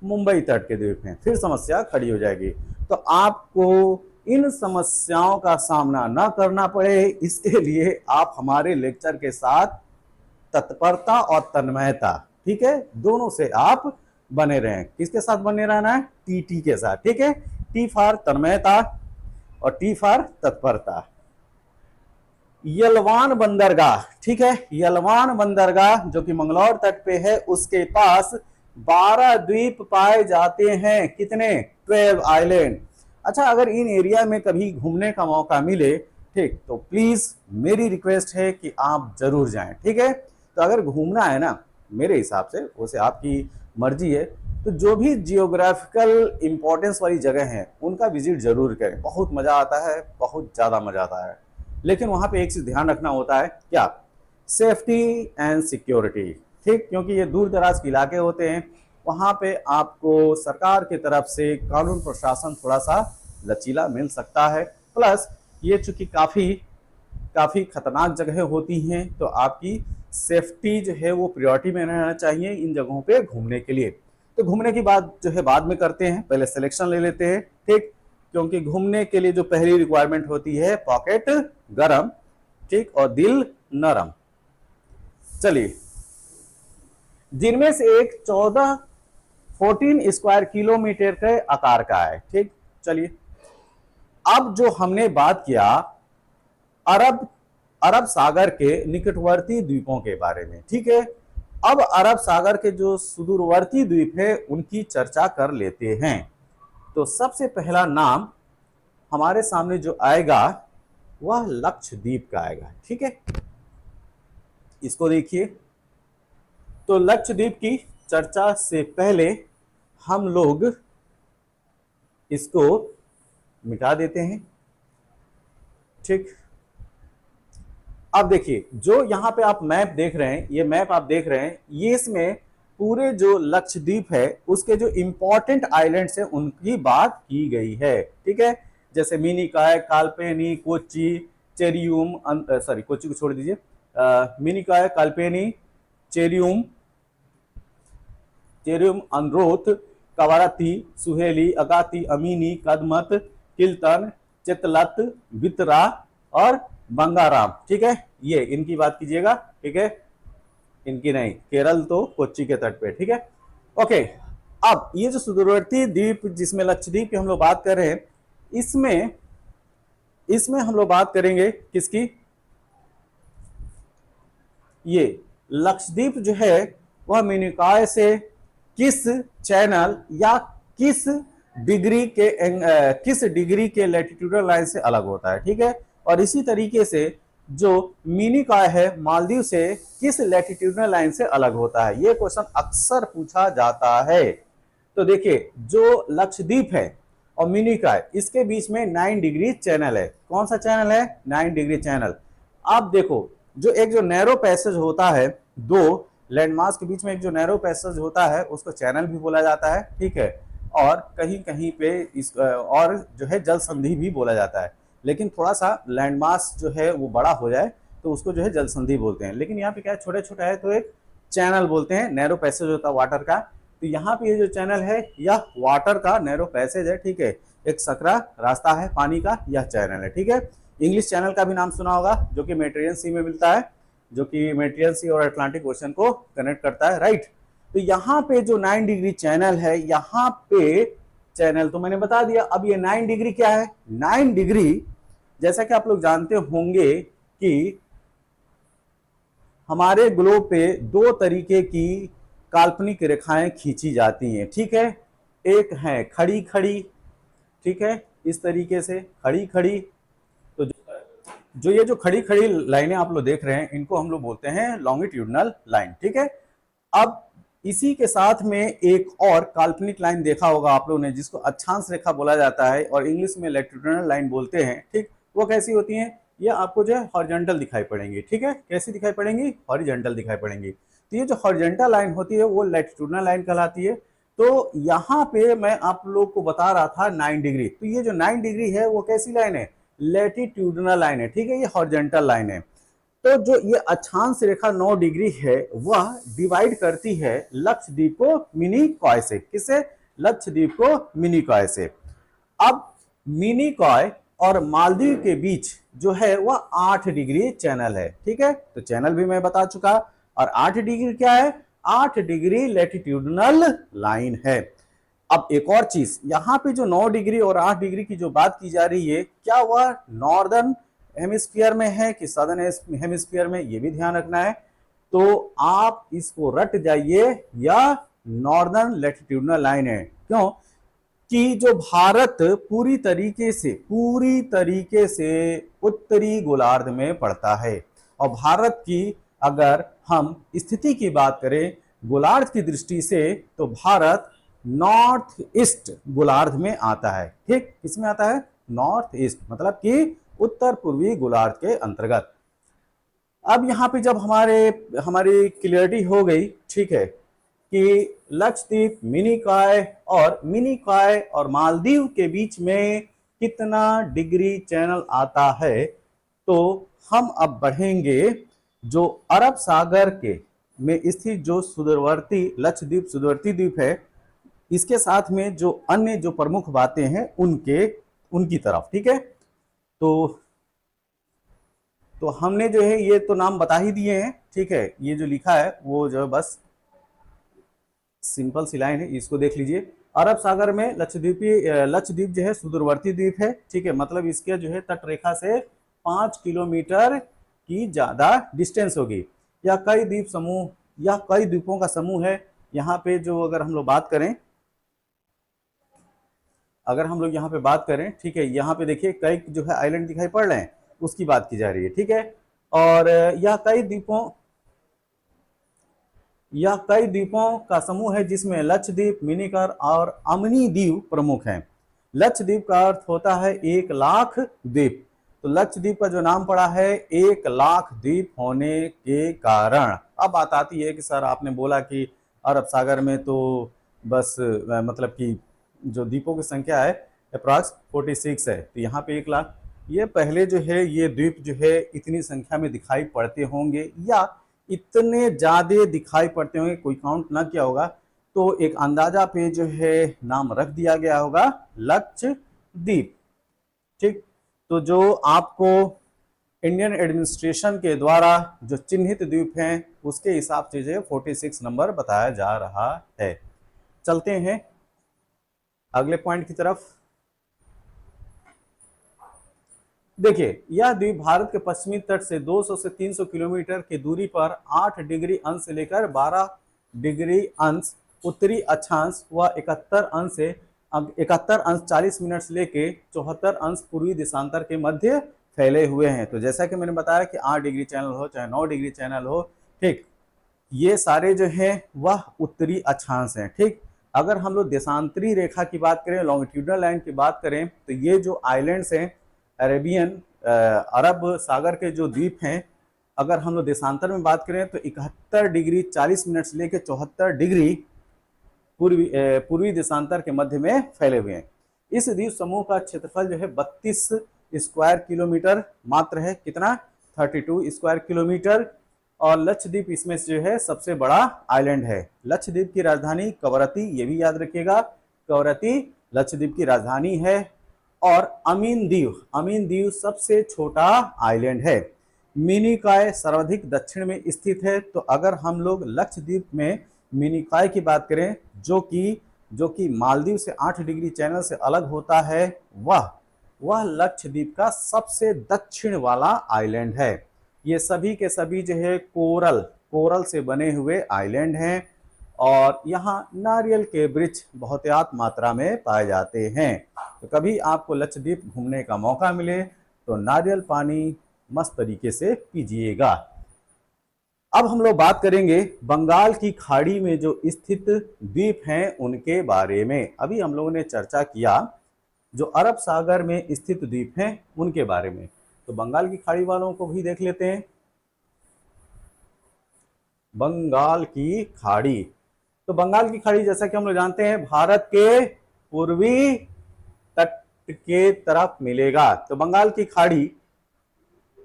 Speaker 1: मुंबई तट के द्वीप हैं, फिर समस्या खड़ी हो जाएगी। तो आपको इन समस्याओं का सामना न करना पड़े, इसके लिए आप हमारे लेक्चर के साथ तत्परता और तन्मयता, ठीक है, दोनों से आप बने रहें। किसके साथ बने रहना है? टी के साथ। ठीक है, टी फॉर तन्मयता और टी फॉर तत्परता। यलवान बंदरगाह, ठीक है, यलवान बंदरगाह जो कि मंगलौर तट पे है, उसके पास 12 द्वीप पाए जाते हैं। कितने? 12 आइलैंड। अच्छा, अगर इन एरिया में कभी घूमने का मौका मिले, ठीक, तो प्लीज मेरी रिक्वेस्ट है कि आप जरूर जाएं। ठीक है, तो अगर घूमना है ना, मेरे हिसाब से, वैसे आपकी मर्जी है, तो जो भी जियोग्राफिकल इंपॉर्टेंस वाली जगह हैं उनका विजिट जरूर करें, बहुत मजा आता है, बहुत ज्यादा मजा आता है। लेकिन वहां पे एक चीज ध्यान रखना होता है, क्या? सेफ्टी एंड सिक्योरिटी, ठीक, क्योंकि ये दूर दराज के इलाके होते हैं, वहां पे आपको सरकार की तरफ से कानून प्रशासन थोड़ा सा लचीला मिल सकता है। प्लस ये चूंकि काफी काफी खतरनाक जगह होती हैं, तो आपकी सेफ्टी जो है वो प्रायोरिटी में रहना चाहिए इन जगहों पे घूमने के लिए। तो घूमने की बात जो है बाद में करते हैं, पहले सिलेक्शन ले लेते हैं, ठीक, क्योंकि घूमने के लिए जो पहली रिक्वायरमेंट होती है, पॉकेट गरम, ठीक, और दिल नरम। चलिए, जिनमें से एक 14 स्क्वायर किलोमीटर के आकार का है, ठीक। चलिए, अब जो हमने बात किया अरब अरब सागर के निकटवर्ती द्वीपों के बारे में, ठीक है। अब अरब सागर के जो सुदूरवर्ती द्वीप है उनकी चर्चा कर लेते हैं। तो सबसे पहला नाम हमारे सामने जो आएगा वह लक्षद्वीप का आएगा, ठीक है। इसको देखिए, तो लक्षद्वीप की चर्चा से पहले हम लोग इसको मिटा देते हैं, ठीक। अब देखिए, जो यहां पे आप मैप देख रहे हैं, ये मैप आप देख रहे हैं, ये इसमें पूरे जो लक्षद्वीप है उसके जो इंपॉर्टेंट आइलैंड्स हैं उनकी बात की गई है, ठीक है। जैसे मिनिकॉय, काल्पेनी, कोच्चि, चेरियम, सॉरी कोच्चि को छोड़ दीजिए, मिनिकॉय, काल्पेनी, चेरियम, अनरोथ, कवारती, सुहेली, अगाती, अमीनी, कदमत, किल्तन, चितलत, बितरा और बंगाराम, ठीक है। ये इनकी बात कीजिएगा, ठीक है, इनकी नहीं, केरल तो कोच्चि के तट पे, ठीक है। ओके, अब ये जो सुदूरवर्ती द्वीप जिसमें लक्षद्वीप की हम लोग बात कर रहे हैं, इसमें इसमें हम लोग बात करेंगे किसकी? ये लक्षद्वीप जो है वह मिनिकॉय से किस चैनल या किस डिग्री के लैटिट्यूडल लाइन से अलग होता है, ठीक है। और इसी तरीके से जो मिनिकॉय है मालदीव से किस लैटिट्यूडल लाइन से अलग होता है, ये क्वेश्चन अक्सर पूछा जाता है। तो देखिए, जो लक्षद्वीप है और मिनिकॉय, इसके बीच में 9 डिग्री चैनल है। कौन सा चैनल है? 9 डिग्री चैनल। आप देखो, जो नैरो पैसेज होता है, दो लैंडमार्क के बीच में एक जो नैरो पैसेज होता है उसको चैनल भी बोला जाता है, ठीक है। और कहीं कहीं पे इस और जो है जल संधि भी बोला जाता है, लेकिन थोड़ा सा लैंडमार्क जो है वो बड़ा हो जाए तो उसको जो है जल संधि बोलते हैं। लेकिन यहाँ पे क्या है, छोटे छोटा है तो एक चैनल बोलते हैं, नैरो पैसेज होता है वाटर का। तो यहाँ पे ये जो चैनल है यह वाटर का नैरो पैसेज है, ठीक है। एक सकरा रास्ता है पानी का, यह चैनल है, ठीक है। इंग्लिश चैनल का भी नाम सुना होगा, जो कि मेडिटेरियन सी में मिलता है, जो कि मेडिटेरियन सी और अटलांटिक ओशन को कनेक्ट करता है, राइट। तो यहाँ पे जो 9 डिग्री चैनल है, यहाँ पे चैनल तो मैंने बता दिया। अब ये 9 डिग्री क्या है? 9 डिग्री, जैसा कि आप लोग जानते होंगे कि हमारे ग्लोब पे 2 तरीके की काल्पनिक रेखाएं खींची जाती हैं, ठीक है। एक है खड़ी खड़ी, ठीक है, इस तरीके से खड़ी खड़ी। तो जो ये जो खड़ी खड़ी लाइनें आप लोग देख रहे हैं, इनको हम लोग बोलते हैं लॉन्गिट्यूडनल लाइन, ठीक है। अब इसी के साथ में एक और काल्पनिक लाइन देखा होगा आप लोगों ने, जिसको अक्षांश रेखा बोला जाता है और इंग्लिश में लैटिट्यूडनल लाइन बोलते हैं, ठीक। वो कैसी होती है? ये आपको जो है हॉरिजॉन्टल दिखाई पड़ेंगी, ठीक है। कैसी दिखाई पड़ेंगी? हॉरिजॉन्टल दिखाई पड़ेंगी। तो ये जो हॉरिजॉन्टल लाइन होती है वो लैटिट्यूडनल लाइन कहलाती है। तो यहाँ पे मैं आप लोग को बता रहा था 9 डिग्री, तो ये जो 9 डिग्री है वो कैसी लाइन है? लैटिट्यूडनल लाइन है, ठीक है, ये हॉरिजॉन्टल लाइन है। तो जो ये अक्षांश रेखा 9 डिग्री है वह डिवाइड करती है लक्षद्वीप को मिनिकॉय से। किससे? लक्षद्वीप को मिनिकॉय से। अब मिनिकॉय और मालदीव के बीच जो है वह 8 डिग्री चैनल है, ठीक है। तो चैनल भी मैं बता चुका। और 8 डिग्री क्या है? 8 डिग्री लैटिट्यूडनल लाइन है। अब एक और चीज, यहाँ पे जो 9 डिग्री और 8 डिग्री की जो बात की जा रही है, क्या वह नॉर्दर्न हेमिस्फीयर में है कि सदर्न हेमिस्फीयर में, ये भी ध्यान रखना है। तो आप इसको रट जाइए, या नॉर्दर्न लैटिट्यूडनल लाइन है। क्यों? कि जो भारत पूरी तरीके से उत्तरी गोलार्ध में पड़ता है, और भारत की अगर हम स्थिति की बात करें गोलार्ध की दृष्टि से, तो भारत नॉर्थ ईस्ट गोलार्ध में आता है। ठीक, किसमें आता है? नॉर्थ ईस्ट, मतलब कि उत्तर पूर्वी गोलार्ध के अंतर्गत। अब यहाँ पे जब हमारी क्लियरिटी हो गई, ठीक है, कि लक्षद्वीप, मिनी कॉय और मालदीव के बीच में कितना डिग्री चैनल आता है, तो हम अब बढ़ेंगे जो अरब सागर के में स्थित जो सुदूरवर्ती लक्षद्वीप सुदूरवर्ती द्वीप है, इसके साथ में जो अन्य जो प्रमुख बातें हैं उनकी तरफ। ठीक है, तो हमने जो है ये तो नाम बता ही दिए हैं। ठीक है, ये जो लिखा है वो जो बस सिंपल सी लाइन है, इसको देख लीजिए। अरब सागर में लक्षद्वीप जो है सुदूरवर्ती द्वीप है। ठीक है, मतलब इसके जो है तट रेखा से 5 किलोमीटर की ज्यादा डिस्टेंस होगी। या कई द्वीपों का समूह है। यहाँ पे जो अगर हम लोग बात करें यहाँ पे बात करें, ठीक है, यहाँ पे देखिए कई जो है आइलैंड दिखाई पड़ रहे हैं, उसकी बात की जा रही है। ठीक है, और यह कई द्वीपों का समूह है जिसमें लक्षद्वीप, मिनिकॉय और अमनी द्वीप प्रमुख हैं। लक्षद्वीप का अर्थ होता है 1,00,000 द्वीप। तो लक्षद्वीप का जो नाम पड़ा है 1,00,000 द्वीप होने के कारण। अब बात आती है कि सर आपने बोला कि अरब सागर में तो बस मतलब कि जो द्वीपों की संख्या है अप्रॉक्स 46 है, तो यहाँ पे 1,00,000। ये पहले जो है ये द्वीप जो है इतनी संख्या में दिखाई पड़ते होंगे या इतने ज्यादा दिखाई पड़ते होंगे, कोई काउंट ना किया होगा, तो एक अंदाजा पे जो है नाम रख दिया गया होगा लक्षद्वीप। ठीक, तो जो आपको इंडियन एडमिनिस्ट्रेशन के द्वारा जो चिन्हित द्वीप हैं उसके हिसाब से जो 46 नंबर बताया जा रहा है। चलते हैं अगले पॉइंट की तरफ। देखिए, यह द्वीप भारत के पश्चिमी तट से 200 से 300 किलोमीटर की दूरी पर 8 डिग्री अंश से लेकर 12 डिग्री अंश उत्तरी अक्षांश व 71 अंश 40 मिनट से लेकर 74 अंश पूर्वी देशांतर के मध्य फैले हुए हैं। तो जैसा कि मैंने बताया कि 8 डिग्री चैनल हो चाहे 9 डिग्री चैनल हो, ठीक, ये सारे जो है वह उत्तरी अक्षांश हैं। ठीक, अगर हम लोग देशांतरी रेखा की बात करें, लॉन्गिट्यूडनल लाइन की बात करें, तो ये जो आइलैंड्स हैं अरब सागर के जो द्वीप हैं, अगर हम लोग देशांतर में बात करें तो 71 डिग्री 40 मिनट से लेकर 74 डिग्री पूर्वी देशांतर के मध्य में फैले हुए हैं। इस द्वीप समूह का क्षेत्रफल जो है 32 स्क्वायर किलोमीटर मात्र है। कितना? 32 स्क्वायर किलोमीटर। और लक्षद्वीप इसमें से जो है सबसे बड़ा आइलैंड है। लक्षद्वीप की राजधानी कवरत्ती, ये भी याद रखिएगा, कवरत्ती लक्षद्वीप की राजधानी है। और अमीन द्वीप सबसे छोटा आइलैंड है। मिनिकॉय सर्वाधिक दक्षिण में स्थित है। तो अगर हम लोग लक्षद्वीप में मिनिकॉय की बात करें, जो कि मालदीव से 8 डिग्री चैनल से अलग होता है, वह लक्षद्वीप का सबसे दक्षिण वाला आइलैंड है। ये सभी के सभी जो है कोरल से बने हुए आइलैंड हैं। और यहाँ नारियल के वृक्ष बहुतायत मात्रा में पाए जाते हैं। तो कभी आपको लक्षद्वीप घूमने का मौका मिले तो नारियल पानी मस्त तरीके से पीजिएगा। अब हम लोग बात करेंगे बंगाल की खाड़ी में जो स्थित द्वीप हैं उनके बारे में। अभी हम लोगों ने चर्चा किया जो अरब सागर में स्थित द्वीप हैं उनके बारे में, तो बंगाल की खाड़ी वालों को भी देख लेते हैं। बंगाल की खाड़ी, तो बंगाल की खाड़ी जैसा कि हम लोग जानते हैं भारत के पूर्वी तट के तरफ मिलेगा। तो बंगाल की खाड़ी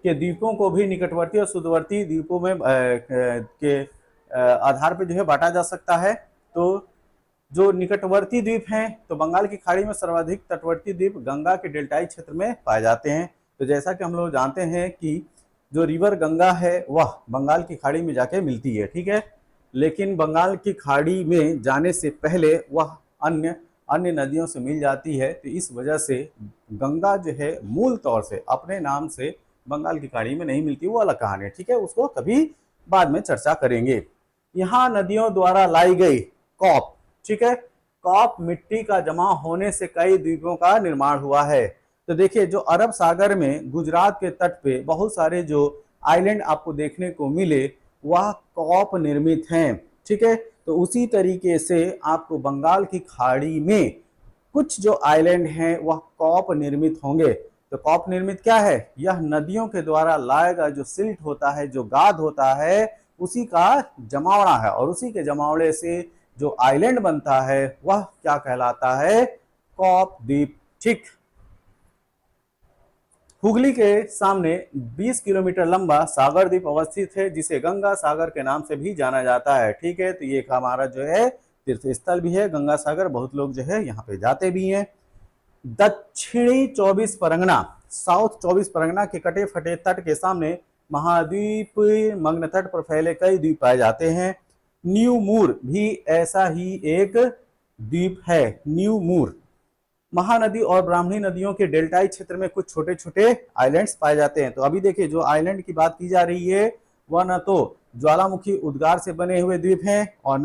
Speaker 1: के द्वीपों को भी निकटवर्ती और सुदूरवर्ती द्वीपों में के आधार पर जो है बांटा जा सकता है। तो जो निकटवर्ती द्वीप हैं, तो बंगाल की खाड़ी में सर्वाधिक तटवर्ती द्वीप गंगा के डेल्टाई क्षेत्र में पाए जाते हैं। तो जैसा कि हम लोग जानते हैं कि जो रिवर गंगा है वह बंगाल की खाड़ी में जाके मिलती है, ठीक है, लेकिन बंगाल की खाड़ी में जाने से पहले वह अन्य नदियों से मिल जाती है। तो इस वजह से गंगा जो है मूल तौर से अपने नाम से बंगाल की खाड़ी में नहीं मिलती, वो अलग कहानी है, ठीक है, उसको कभी बाद में चर्चा करेंगे। यहाँ नदियों द्वारा लाई गई कॉप, ठीक है, कॉप मिट्टी का जमा होने से कई द्वीपों का निर्माण हुआ है। तो देखिए, जो अरब सागर में गुजरात के तट पे बहुत सारे जो आइलैंड आपको देखने को मिले वह कॉप निर्मित हैं, ठीक है। तो उसी तरीके से आपको बंगाल की खाड़ी में कुछ जो आइलैंड हैं वह कॉप निर्मित होंगे। तो कॉप निर्मित क्या है? यह नदियों के द्वारा लाया गया जो सिल्ट होता है, जो गाद होता है, उसी का जमावड़ा है, और उसी के जमावड़े से जो आइलैंड बनता है वह क्या कहलाता है? कॉप द्वीप। ठीक। हुगली के सामने 20 किलोमीटर लंबा सागर द्वीप अवस्थित है, जिसे गंगा सागर के नाम से भी जाना जाता है। ठीक है, तो ये हमारा जो है तीर्थ स्थल भी है गंगा सागर, बहुत लोग जो है यहाँ पे जाते भी हैं। दक्षिणी 24 परगना, साउथ 24 परगना के कटे फटे तट के सामने महाद्वीप मग्न तट पर फैले कई द्वीप पाए जाते हैं। न्यू मूर भी ऐसा ही एक द्वीप है। न्यू मूर। महानदी और ब्राह्मणी नदियों के डेल्टाई क्षेत्र में कुछ छोटे छोटे आइलैंड्स पाए जाते हैं। तो अभी देखिए, जो आइलैंड की बात की जा रही है वह न तो ज्वालामुखी उद्गार से बने हुए द्वीप हैं और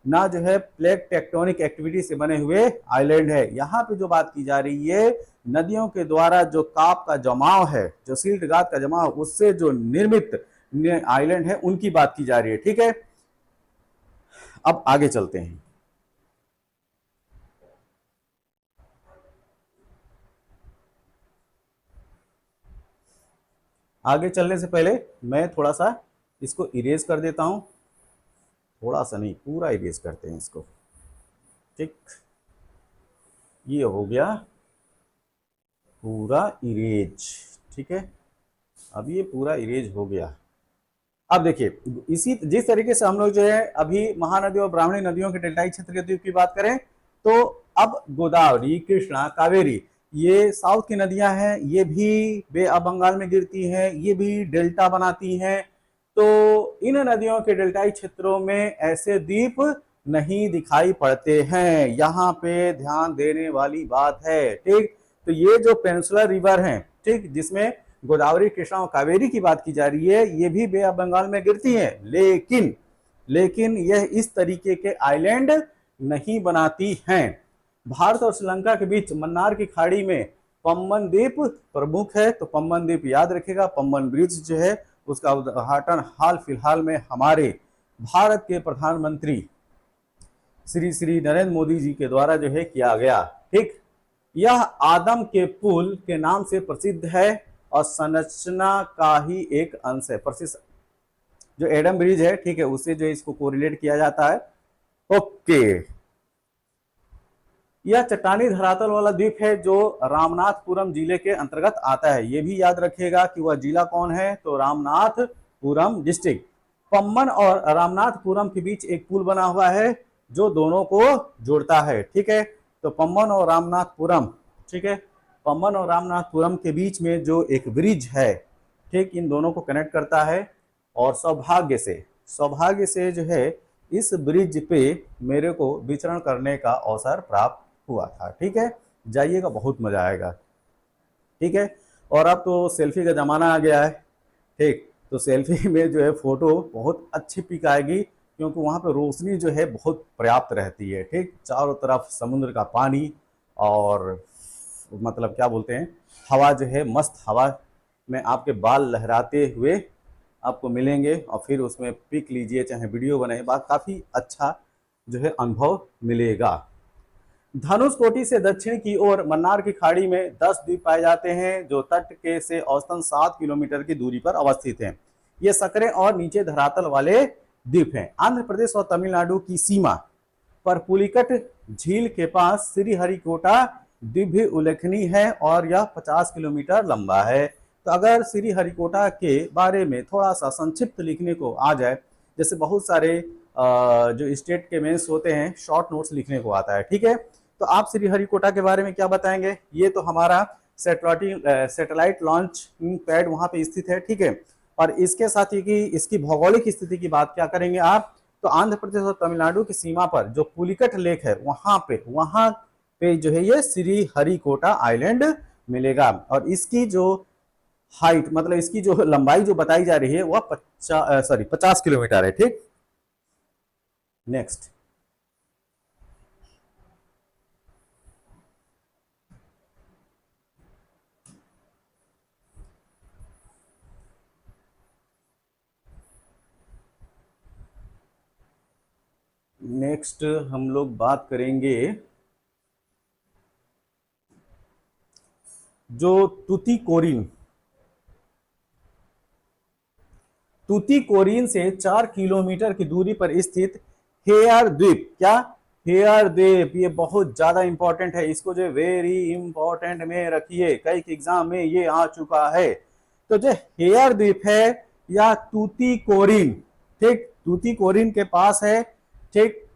Speaker 1: ना जो है प्लेट टेक्टोनिक एक्टिविटी से बने हुए आइलैंड है। यहाँ पे जो बात की जा रही है, नदियों के द्वारा जो काप का जमाव है, जो सिल्ट गाद का जमाव, उससे जो निर्मित आइलैंड है उनकी बात की जा रही है। ठीक है, अब आगे चलते हैं। आगे चलने से पहले मैं थोड़ा सा इसको इरेज कर देता हूं। थोड़ा सा नहीं, पूरा इरेज करते हैं इसको। ठीक, ये हो गया पूरा इरेज। ठीक है, अब ये पूरा इरेज हो गया। अब देखिए, इसी जिस तरीके से हम लोग जो है अभी महानदी और ब्राह्मणी नदियों के डेल्टाई क्षेत्र के द्वीप की बात करें, तो अब गोदावरी, कृष्णा, कावेरी, ये साउथ की नदियां हैं, ये भी बे ऑफ बंगाल में गिरती हैं, ये भी डेल्टा बनाती हैं। तो इन नदियों के डेल्टाई क्षेत्रों में ऐसे द्वीप नहीं दिखाई पड़ते हैं। यहाँ पे ध्यान देने वाली बात है। ठीक, तो ये जो पेनिनसुलर रिवर हैं, ठीक, जिसमें गोदावरी, कृष्णा और कावेरी की बात की जा रही है, ये भी बे ऑफ बंगाल में गिरती हैं, लेकिन यह इस तरीके के आइलैंड नहीं बनाती हैं। भारत और श्रीलंका के बीच मन्नार की खाड़ी में पम्बन द्वीप प्रमुख है। तो पम्बन द्वीप याद रखेगा। पम्बन ब्रिज जो है उसका उद्घाटन हाल फिलहाल में हमारे भारत के प्रधानमंत्री श्री श्री नरेंद्र मोदी जी के द्वारा जो है किया गया। ठीक, यह आदम के पुल के नाम से प्रसिद्ध है और संरचना का ही एक अंश है। प्रसिद्ध जो एडम ब्रिज है, ठीक है, उससे जो इसको कोरिलेट किया जाता है। ओके, यह चट्टानी धरातल वाला द्वीप है जो रामनाथपुरम जिले के अंतर्गत आता है। यह भी याद रखिएगा कि वह जिला कौन है, तो रामनाथपुरम डिस्ट्रिक्ट। पम्बन और रामनाथपुरम के बीच एक पुल बना हुआ है जो दोनों को जोड़ता है। ठीक है, तो पम्बन और रामनाथपुरम, ठीक है, पम्बन और रामनाथपुरम के बीच में जो एक ब्रिज है, ठीक, इन दोनों को कनेक्ट करता है। और सौभाग्य से जो है इस ब्रिज पे मेरे को विचरण करने का अवसर प्राप्त हुआ था। ठीक है, जाइएगा, बहुत मजा आएगा। ठीक है, और अब तो सेल्फी का जमाना आ गया है। ठीक, तो सेल्फी में जो है फोटो बहुत अच्छी पिक आएगी, क्योंकि वहाँ पे रोशनी जो है बहुत पर्याप्त रहती है। ठीक, चारों तरफ समुद्र का पानी और मतलब क्या बोलते हैं, हवा जो है, मस्त हवा में आपके बाल लहराते हुए आपको मिलेंगे, और फिर उसमें पिक लीजिए चाहे वीडियो बनाइए, बात काफ़ी अच्छा जो है अनुभव मिलेगा। धनुष कोटि से दक्षिण की ओर मन्नार की खाड़ी में 10 द्वीप पाए जाते हैं जो तट के से औसतन 7 किलोमीटर की दूरी पर अवस्थित हैं। ये सकरे और नीचे धरातल वाले द्वीप हैं। आंध्र प्रदेश और तमिलनाडु की सीमा पर पुलिकट झील के पास श्रीहरिकोटा द्वीप भी उल्लेखनीय है और यह 50 किलोमीटर लंबा है। तो अगर श्रीहरिकोटा के बारे में थोड़ा सा संक्षिप्त लिखने को आ जाए, जैसे बहुत सारे जो स्टेट के मेंस होते हैं शॉर्ट नोट्स लिखने को आता है। ठीक है, तो आप श्रीहरिकोटा के बारे में क्या बताएंगे? ये तो हमारा सैटेलाइट लॉन्च पैड वहां पे स्थित है। ठीक है, और इसके साथ ही कि इसकी भौगोलिक स्थिति की बात क्या करेंगे आप, तो आंध्र प्रदेश और तमिलनाडु की सीमा पर जो पुलिकट लेक है वहां पे जो है ये श्रीहरिकोटा आइलैंड मिलेगा। और इसकी जो हाइट, मतलब इसकी जो लंबाई जो बताई जा रही है वह 50 किलोमीटर है। ठीक, नेक्स्ट। नेक्स्ट हम लोग बात करेंगे जो तुतीकोरिन। तुतीकोरिन से 4 किलोमीटर की दूरी पर स्थित हेयर द्वीप, क्या हेयर द्वीप, ये बहुत ज्यादा इंपॉर्टेंट है, इसको जो वेरी इंपॉर्टेंट में रखिए, कई एग्जाम में ये आ चुका है। तो जो हेयर द्वीप है या तुतीकोरिन, ठीक, तुतीकोरिन के पास है, ठीक,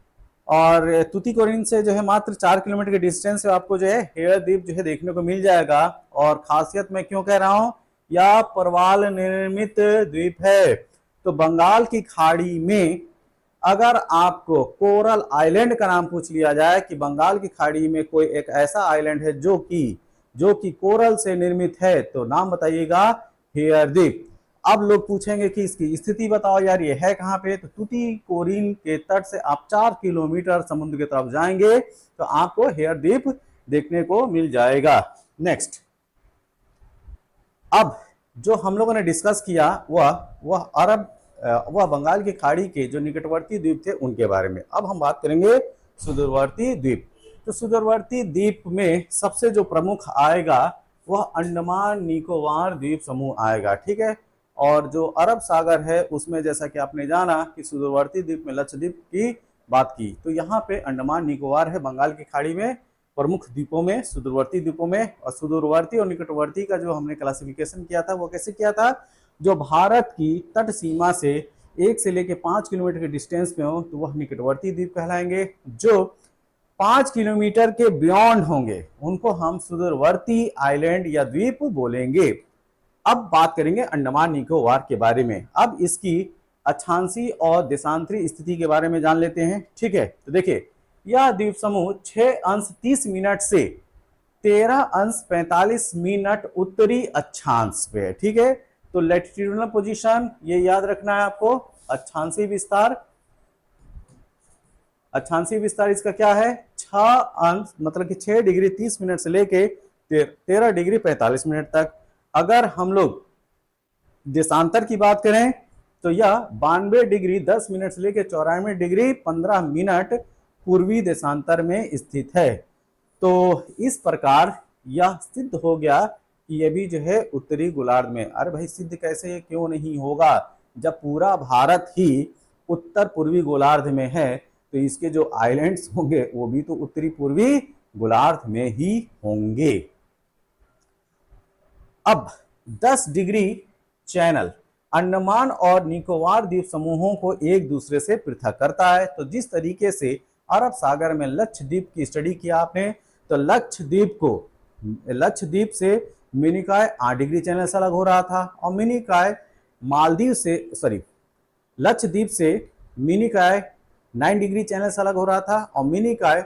Speaker 1: और तुतीकोरिन से जो है मात्र 4 किलोमीटर के डिस्टेंस पे आपको जो है हेयर द्वीप जो है देखने को मिल जाएगा। और खासियत मैं क्यों कह रहा हूं, या परवाल निर्मित द्वीप है। तो बंगाल की खाड़ी में अगर आपको कोरल आइलैंड का नाम पूछ लिया जाए कि बंगाल की खाड़ी में कोई एक ऐसा आइलैंड है जो कि कोरल से निर्मित है, तो नाम बताइएगा हेयर द्वीप। अब लोग पूछेंगे कि इसकी स्थिति बताओ यार, ये है कहां पे, तो तुतीकोरिन के तट से आप 4 किलोमीटर समुद्र की तरफ जाएंगे तो आपको हेयर द्वीप देखने को मिल जाएगा। नेक्स्ट, अब जो हम लोगों ने डिस्कस किया वह बंगाल की खाड़ी के जो निकटवर्ती द्वीप थे उनके बारे में। अब हम बात करेंगे सुदूरवर्ती द्वीप। तो सुदूरवर्ती द्वीप में सबसे जो प्रमुख आएगा वह अंडमान निकोबार द्वीप समूह आएगा, ठीक है। और जो अरब सागर है उसमें जैसा कि आपने जाना कि सुदूरवर्ती द्वीप में लक्षद्वीप की बात की, तो यहाँ पे अंडमान निकोबार है बंगाल की खाड़ी में प्रमुख द्वीपों में, सुदूरवर्ती द्वीपों में। और सुदूरवर्ती और निकटवर्ती का जो हमने क्लासिफिकेशन किया था वो कैसे किया था, जो भारत की तट सीमा से 1 से लेकर 5 किलोमीटर के डिस्टेंस में हो तो वह निकटवर्ती द्वीप कहलाएंगे। जो 5 किलोमीटर के बियॉन्ड होंगे उनको हम सुदूरवर्ती आइलैंड या द्वीप बोलेंगे। अब बात करेंगे अंडमान निकोबार के बारे में। अब इसकी अक्षांशीय और देशांतरी स्थिति के बारे में जान लेते हैं, ठीक है। तो देखिए, यह द्वीप समूह 6:30 से 13:45 उत्तरी अक्षांश पे है, ठीक है। तो लैटिट्यूडनल पोजीशन ये याद रखना है आपको। अक्षांशीय विस्तार इसका क्या है, 6 मतलब कि 6 डिग्री 30 मिनट से लेके 13 डिग्री 45 मिनट तक। अगर हम लोग देशांतर की बात करें तो यह 92 डिग्री 10 मिनट से लेकर 94 डिग्री 15 मिनट पूर्वी देशांतर में स्थित है। तो इस प्रकार यह सिद्ध हो गया कि यह भी जो है उत्तरी गोलार्ध में। अरे भाई सिद्ध कैसे क्यों नहीं होगा, जब पूरा भारत ही उत्तर पूर्वी गोलार्ध में है तो इसके जो आइलैंड्स होंगे वो भी तो उत्तरी पूर्वी गोलार्ध में ही होंगे। अब 10 डिग्री चैनल अंडमान और निकोबार द्वीप समूहों को एक दूसरे से पृथक करता है। तो जिस तरीके से अरब सागर में लक्षद्वीप की स्टडी किया आपने, तो लक्षद्वीप से मिनिकॉय 8 डिग्री चैनल से अलग हो रहा था, और मिनिकॉय लक्षद्वीप से मिनिकॉय 9 डिग्री चैनल से अलग हो रहा था, और मिनिकॉय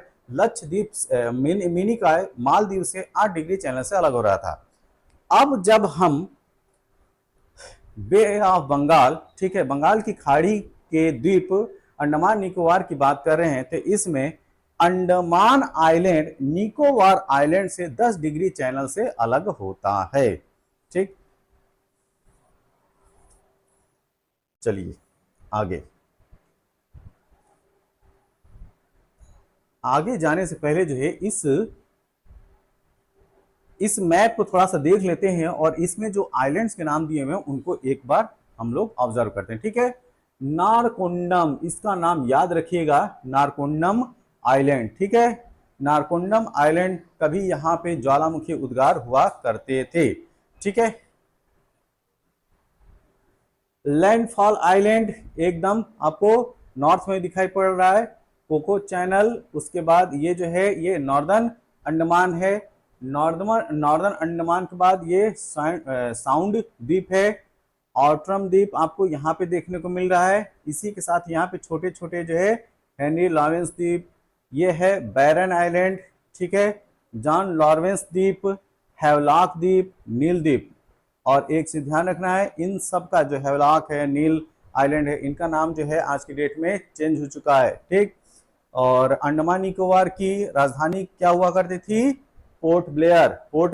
Speaker 1: मालदीव से 8 डिग्री चैनल से अलग हो रहा था। अब जब हम बे ऑफ बंगाल, ठीक है, बंगाल की खाड़ी के द्वीप अंडमान निकोबार की बात कर रहे हैं, तो इसमें अंडमान आइलैंड निकोबार आइलैंड से 10 डिग्री चैनल से अलग होता है, ठीक। चलिए आगे जाने से पहले जो है इस मैप को थोड़ा सा देख लेते हैं और इसमें जो आइलैंड्स के नाम दिए हुए हैं उनको एक बार हम लोग ऑब्जर्व करते हैं, ठीक है। नारकोंडम, इसका नाम याद रखिएगा, नारकोंडम आइलैंड, ठीक है। नारकोंडम आइलैंड कभी यहाँ पे ज्वालामुखी उद्गार हुआ करते थे, ठीक है। लैंडफॉल आइलैंड एकदम आपको नॉर्थ में दिखाई पड़ रहा है, कोको चैनल, उसके बाद ये जो है ये नॉर्दर्न अंडमान है, नॉर्दर्न अंडमान के बाद ये साउंड द्वीप है, ऑट्रम द्वीप आपको यहाँ पे देखने को मिल रहा है। इसी के साथ यहाँ पे छोटे छोटे जो है हेनरी लॉरेंस द्वीप, ये है बैरन आइलैंड, ठीक है, जॉन लॉरेंस द्वीप, हैवलॉक द्वीप, नील द्वीप। और एक चीज ध्यान रखना है, इन सब का जो हैवलॉक है, नील आइलैंड है, इनका नाम जो है आज की डेट में चेंज हो चुका है, ठीक। और अंडमान निकोबार की राजधानी क्या हुआ करती थी, पोर्ट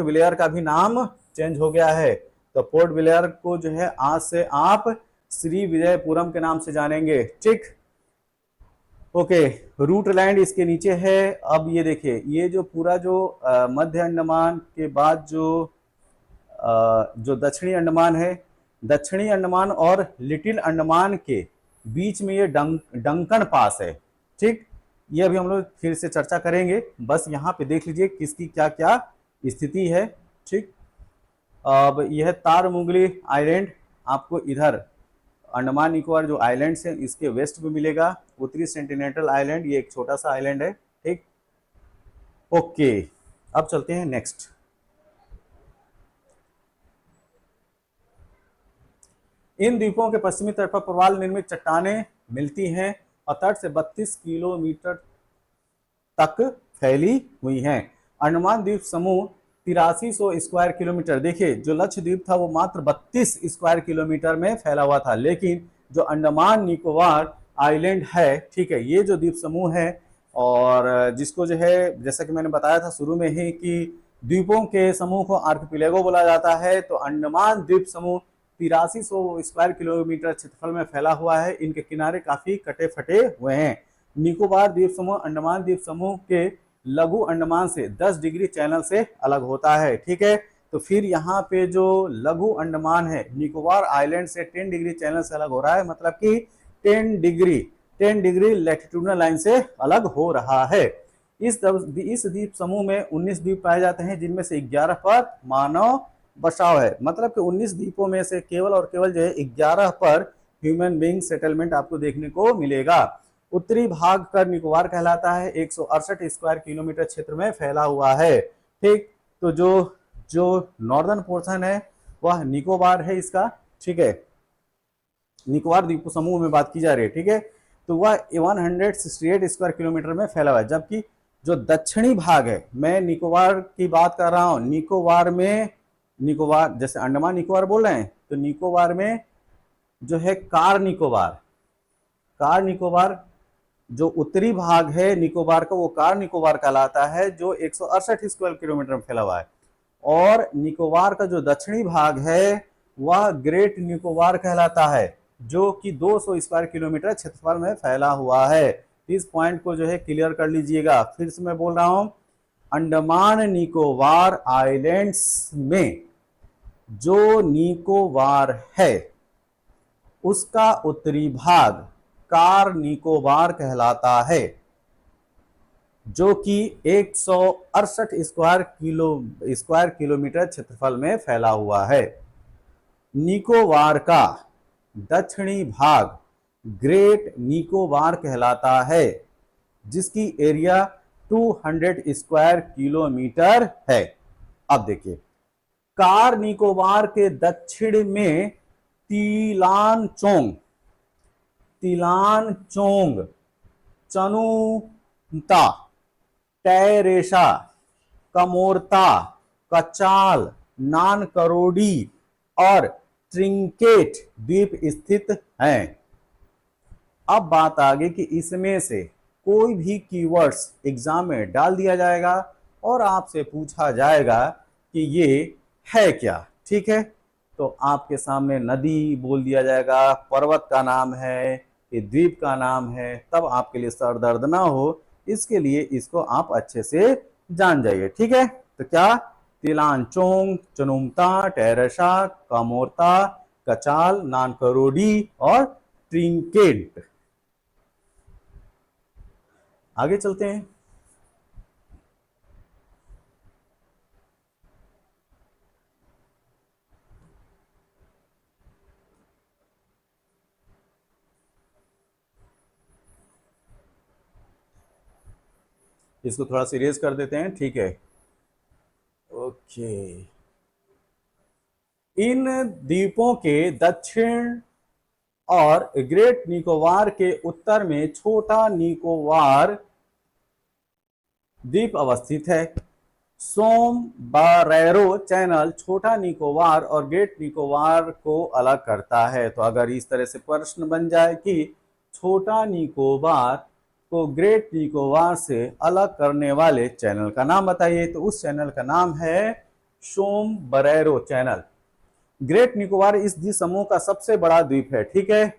Speaker 1: ब्लेयर का भी नाम चेंज हो गया है। तो पोर्ट ब्लेयर को जो है आज से आप श्री विजयपुरम के नाम से जानेंगे, ठीक। ओके, रूट लैंड इसके नीचे है। अब ये देखिए, ये जो पूरा जो मध्य अंडमान के बाद जो दक्षिणी अंडमान है, दक्षिणी अंडमान और लिटिल अंडमान के बीच में ये डंकन पास है। ठीक, ये अभी हम लोग फिर से चर्चा करेंगे, बस यहाँ पे देख लीजिए किसकी क्या क्या स्थिति है। ठीक, अब यह तारमुगली आइलैंड आपको इधर अंडमान निकोबार जो आइलैंड्स हैं इसके वेस्ट में मिलेगा। उत्तरी सेंटिनेंटल आइलैंड ये एक छोटा सा आइलैंड है। ठीक, ओके, अब चलते हैं नेक्स्ट। इन द्वीपों के पश्चिमी तट पर प्रवाल निर्मित चट्टानें मिलती हैं और तट से 32 किलोमीटर तक फैली हुई हैं। अंडमान द्वीप समूह 8300 स्क्वायर किलोमीटर, देखिए जो लक्षद्वीप था वो मात्र 32 स्क्वायर किलोमीटर में फैला हुआ था, लेकिन जो अंडमान निकोबार आइलैंड है, ठीक है, ये जो द्वीप समूह है और जिसको जो है, जैसा कि मैंने बताया था शुरू में ही कि द्वीपों के समूह को आर्किपिलेगो बोला जाता है, तो अंडमान द्वीप समूह 8300 स्क्वायर किलोमीटर क्षेत्रफल में फैला हुआ है। इनके किनारे काफी कटे फटे हुए हैं। निकोबार द्वीप समूह अंडमान द्वीप समूह के लघु अंडमान से 10 डिग्री चैनल से अलग होता है। ठीक है, तो फिर यहाँ पे जो लघु अंडमान है निकोबार आइलैंड से 10 डिग्री चैनल से अलग हो रहा है, मतलब कि 10 डिग्री लैटिट्यूडनल लाइन से अलग हो रहा है। इस द्वीप समूह में 19 द्वीप पाए जाते हैं, जिनमें से 11 पर मानव बसाव है, मतलब कि 19 द्वीपों में से केवल और केवल जो है 11 पर ह्यूमन बीइंग सेटलमेंट आपको देखने को मिलेगा। उत्तरी भाग कर निकोबार कहलाता है, 168 स्क्वायर किलोमीटर क्षेत्र में फैला हुआ है। ठीक, तो जो जो नॉर्दर्न पोर्शन है वह निकोबार है इसका। ठीक है, निकोबार द्वीप समूह में बात की जा रही है। ठीक है, तो वह 168 स्क्वायर किलोमीटर में फैला हुआ है, जबकि जो दक्षिणी भाग है, मैं निकोबार की बात कर रहा हूं, निकोबार में, निकोबार जैसे अंडमान निकोबार बोल रहे हैं, तो निकोबार में जो है कार निकोबार जो उत्तरी भाग है निकोबार का वो कार निकोबार कहलाता है, जो 168 स्क्वायर किलोमीटर में फैला हुआ है। और निकोबार का जो दक्षिणी भाग है वह ग्रेट निकोबार कहलाता है, जो कि 200 स्क्वायर किलोमीटर क्षेत्रफल में फैला हुआ है। इस पॉइंट को जो है क्लियर कर लीजिएगा। फिर से मैं बोल रहा हूं, अंडमान निकोबार आइलैंड्स में जो निकोबार है उसका उत्तरी भाग कार निकोबार कहलाता है, जो कि 168 स्क्वायर किलोमीटर क्षेत्रफल में फैला हुआ है। निकोबार का दक्षिणी भाग ग्रेट निकोबार कहलाता है, जिसकी एरिया 200 स्क्वायर किलोमीटर है। अब देखिए, कार निकोबार के दक्षिण में तिलानचोंग, चनुता, टैरेशा, कमोरता, कचाल, नानकरोडी और ट्रिंकेट द्वीप स्थित हैं। अब बात आगे कि इसमें से कोई भी कीवर्ड्स एग्जाम में डाल दिया जाएगा और आपसे पूछा जाएगा कि ये है क्या। ठीक है, तो आपके सामने नदी बोल दिया जाएगा, पर्वत का नाम है, ये द्वीप का नाम है, तब आपके लिए सर दर्द ना हो, इसके लिए इसको आप अच्छे से जान जाइए। ठीक है, तो क्या, तिलानचोंग, चनुमता, टेरेशा, कामोरता, कचाल, नानकरोडी और ट्रिंकेट। आगे चलते हैं। इसको थोड़ा सीरियस कर देते हैं। ठीक है, ओके। इन द्वीपों के दक्षिण और ग्रेट निकोबार के उत्तर में छोटा निकोबार द्वीप अवस्थित है। सोमबरेरो चैनल छोटा निकोबार और ग्रेट निकोबार को अलग करता है। तो अगर इस तरह से प्रश्न बन जाए कि छोटा निकोबार को ग्रेट निकोबार से अलग करने वाले चैनल का नाम बताइए, तो उस चैनल का नाम है सोमबरेरो चैनल। ग्रेट निकोबार इस द्वीप समूह का सबसे बड़ा द्वीप है। ठीक है,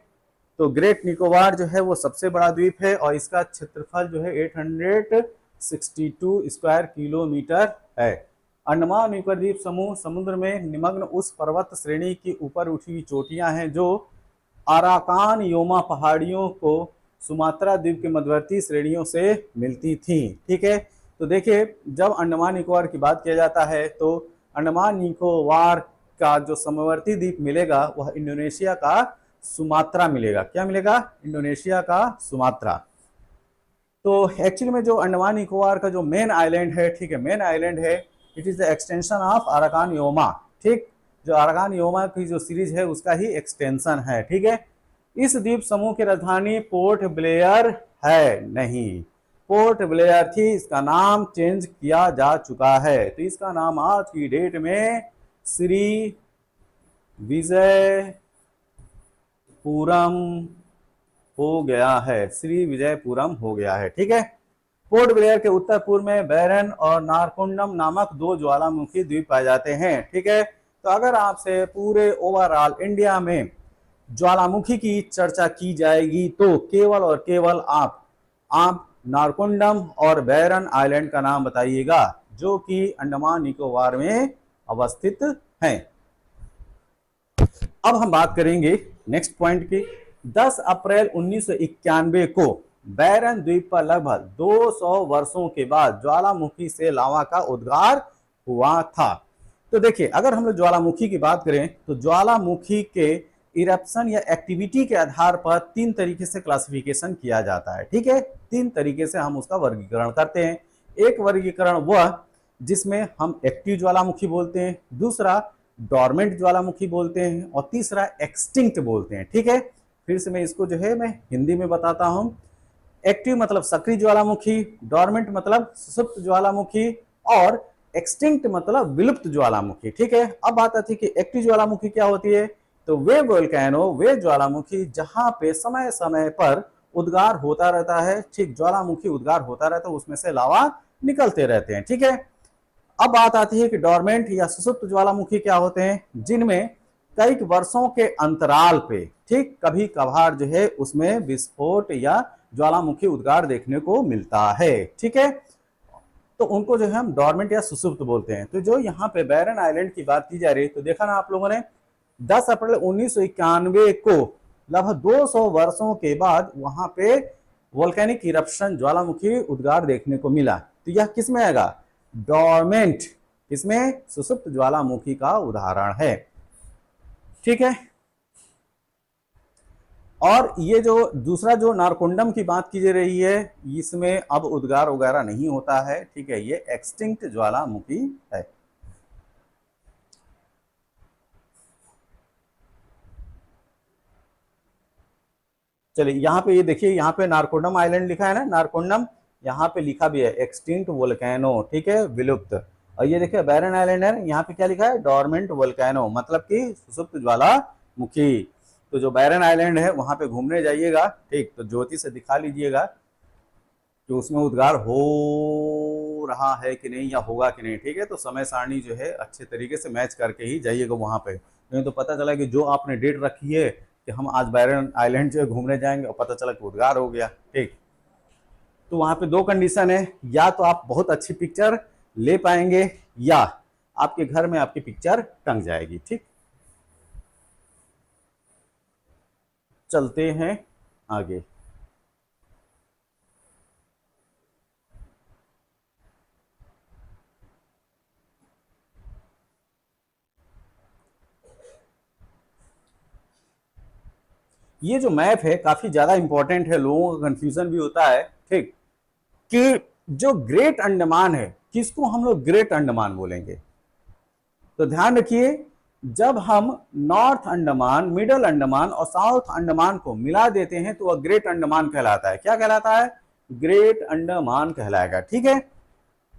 Speaker 1: तो ग्रेट निकोबार जो है वो सबसे बड़ा द्वीप है और इसका क्षेत्रफल जो है 862 स्क्वायर किलोमीटर है। अंडमान निकोबार द्वीप समूह समुद्र में निमग्न उस पर्वत श्रेणी की ऊपर उठी हुई चोटियां हैं जो अराकान योमा पहाड़ियों को सुमात्रा द्वीप के मध्यवर्ती श्रेणियों से मिलती थी। ठीक है, तो देखिए जब अंडमान निकोबार की बात किया जाता है तो अंडमान निकोबार का जो समवर्ती द्वीप मिलेगा वह इंडोनेशिया का सुमात्रा मिलेगा। क्या मिलेगा? इंडोनेशिया का सुमात्रा। तो एक्चुअली में जो अंडमान निकोबार का जो मेन आइलैंड है, ठीक है, मेन आइलैंड है, it is the extension of Arakan Yoma. ठीक, जो अराकान योमा की जो सीरीज है उसका ही एक्सटेंशन है। ठीक है, इस द्वीप समूह की राजधानी पोर्ट ब्लेयर है नहीं, पोर्ट ब्लेयर थी, इसका नाम चेंज किया जा चुका है। तो इसका नाम आज की डेट में श्री विजयपुरम हो गया है, श्री विजयपुरम हो गया है। ठीक है, पोर्ट ब्लेयर के उत्तर पूर्व में बैरन और नारकोंडम नामक दो ज्वालामुखी द्वीप पाए जाते हैं। ठीक है, तो अगर आपसे पूरे ओवरऑल इंडिया में ज्वालामुखी की चर्चा की जाएगी तो केवल और केवल आप नारकोंडम और बैरन आइलैंड का नाम बताइएगा जो कि अंडमान निकोबार में अवस्थित हैं। अब हम बात करेंगे नेक्स्ट पॉइंट की। 10 अप्रैल 1991 को बैरन द्वीप पर लगभग 200 वर्षों के बाद ज्वालामुखी से लावा का उद्गार हुआ था। तो देखिए अगर हम लोग ज्वालामुखी की बात करें तो ज्वालामुखी के इरप्शन या एक्टिविटी के आधार पर 3 तरीके से क्लासिफिकेशन किया जाता है। ठीक है, 3 तरीके से हम उसका वर्गीकरण करते हैं। एक वर्गीकरण वह जिसमें हम एक्टिव ज्वालामुखी बोलते हैं, दूसरा डोरमेंट ज्वालामुखी बोलते हैं और तीसरा एक्सटिंक्ट बोलते हैं। ठीक है, फिर से मैं इसको जो है मैं हिंदी में बताता हूं। एक्टिव मतलब सक्रिय ज्वालामुखी, डोरमेंट मतलब सुषुप्त ज्वालामुखी और एक्सटिंक्ट मतलब विलुप्त ज्वालामुखी। ठीक है, अब बात आती है कि एक्टिव ज्वालामुखी क्या होती है। तो वे वोल्केनो, वे ज्वालामुखी जहां पे समय समय पर उद्गार होता रहता है, ठीक, ज्वालामुखी उद्गार होता रहता है, उसमें से लावा निकलते रहते हैं। ठीक है, अब बात आती है कि डोरमेंट या सुषुप्त ज्वालामुखी क्या होते हैं, जिनमें कई वर्षों के अंतराल पे, ठीक, कभी कभार जो है उसमें विस्फोट या ज्वालामुखी उद्गार देखने को मिलता है। ठीक है, तो उनको जो है हम डोरमेंट या सुषुप्त बोलते हैं। तो जो यहाँ पे बैरन आइलैंड की बात की जा रही है, तो देखा ना आप लोगों ने 10 अप्रैल 1991 को लगभग 200 वर्षों के बाद वहां पे वोल्केनिक इरप्शन ज्वालामुखी उद्गार देखने को मिला। तो यह किस में आएगा? डोरमेंट, इसमें सुषुप्त ज्वालामुखी का उदाहरण है। ठीक है, और ये जो दूसरा जो नारकोंडम की बात की जा रही है इसमें अब उद्गार वगैरह नहीं होता है। ठीक है, ये एक्सटिंक्ट ज्वालामुखी है। चलिए यहाँ पे ये देखिए, यहाँ पे नारकोंडम आइलैंड लिखा है ना, नारकोंडम, यहाँ पे लिखा भी है एक्सटिंक्ट वोल्केनो। ठीक है, विलुप्त। और ये देखिए बैरन आइलैंड है, यहाँ पे क्या लिखा है? डोरमेंट वोल्केनो, मतलब कि सुषुप्त ज्वालामुखी। तो जो बैरन आइलैंड है वहां पे घूमने जाइएगा, ठीक, तो ज्योति से दिखा लीजिएगा कि उसमें उद्गार हो रहा है कि नहीं या होगा कि नहीं। ठीक है, तो समय सारणी जो है अच्छे तरीके से मैच करके ही जाइएगा वहां पे, नहीं तो पता चला कि जो आपने डेट रखी है कि हम आज बैरन आइलैंड जो है घूमने जाएंगे और पता चला कि उद्गार हो गया। ठीक, तो वहां पे 2 कंडीशन है, या तो आप बहुत अच्छी पिक्चर ले पाएंगे या आपके घर में आपकी पिक्चर टंग जाएगी। ठीक, चलते हैं आगे। ये जो मैप है काफी ज्यादा इंपॉर्टेंट है, लोगों का कंफ्यूजन भी होता है, ठीक, कि जो ग्रेट अंडमान है किसको हम लोग ग्रेट अंडमान बोलेंगे। तो ध्यान रखिए, जब हम नॉर्थ अंडमान, मिडल अंडमान और साउथ अंडमान को मिला देते हैं तो वह ग्रेट अंडमान कहलाता है। क्या कहलाता है? ग्रेट अंडमान कहलाएगा। ठीक है,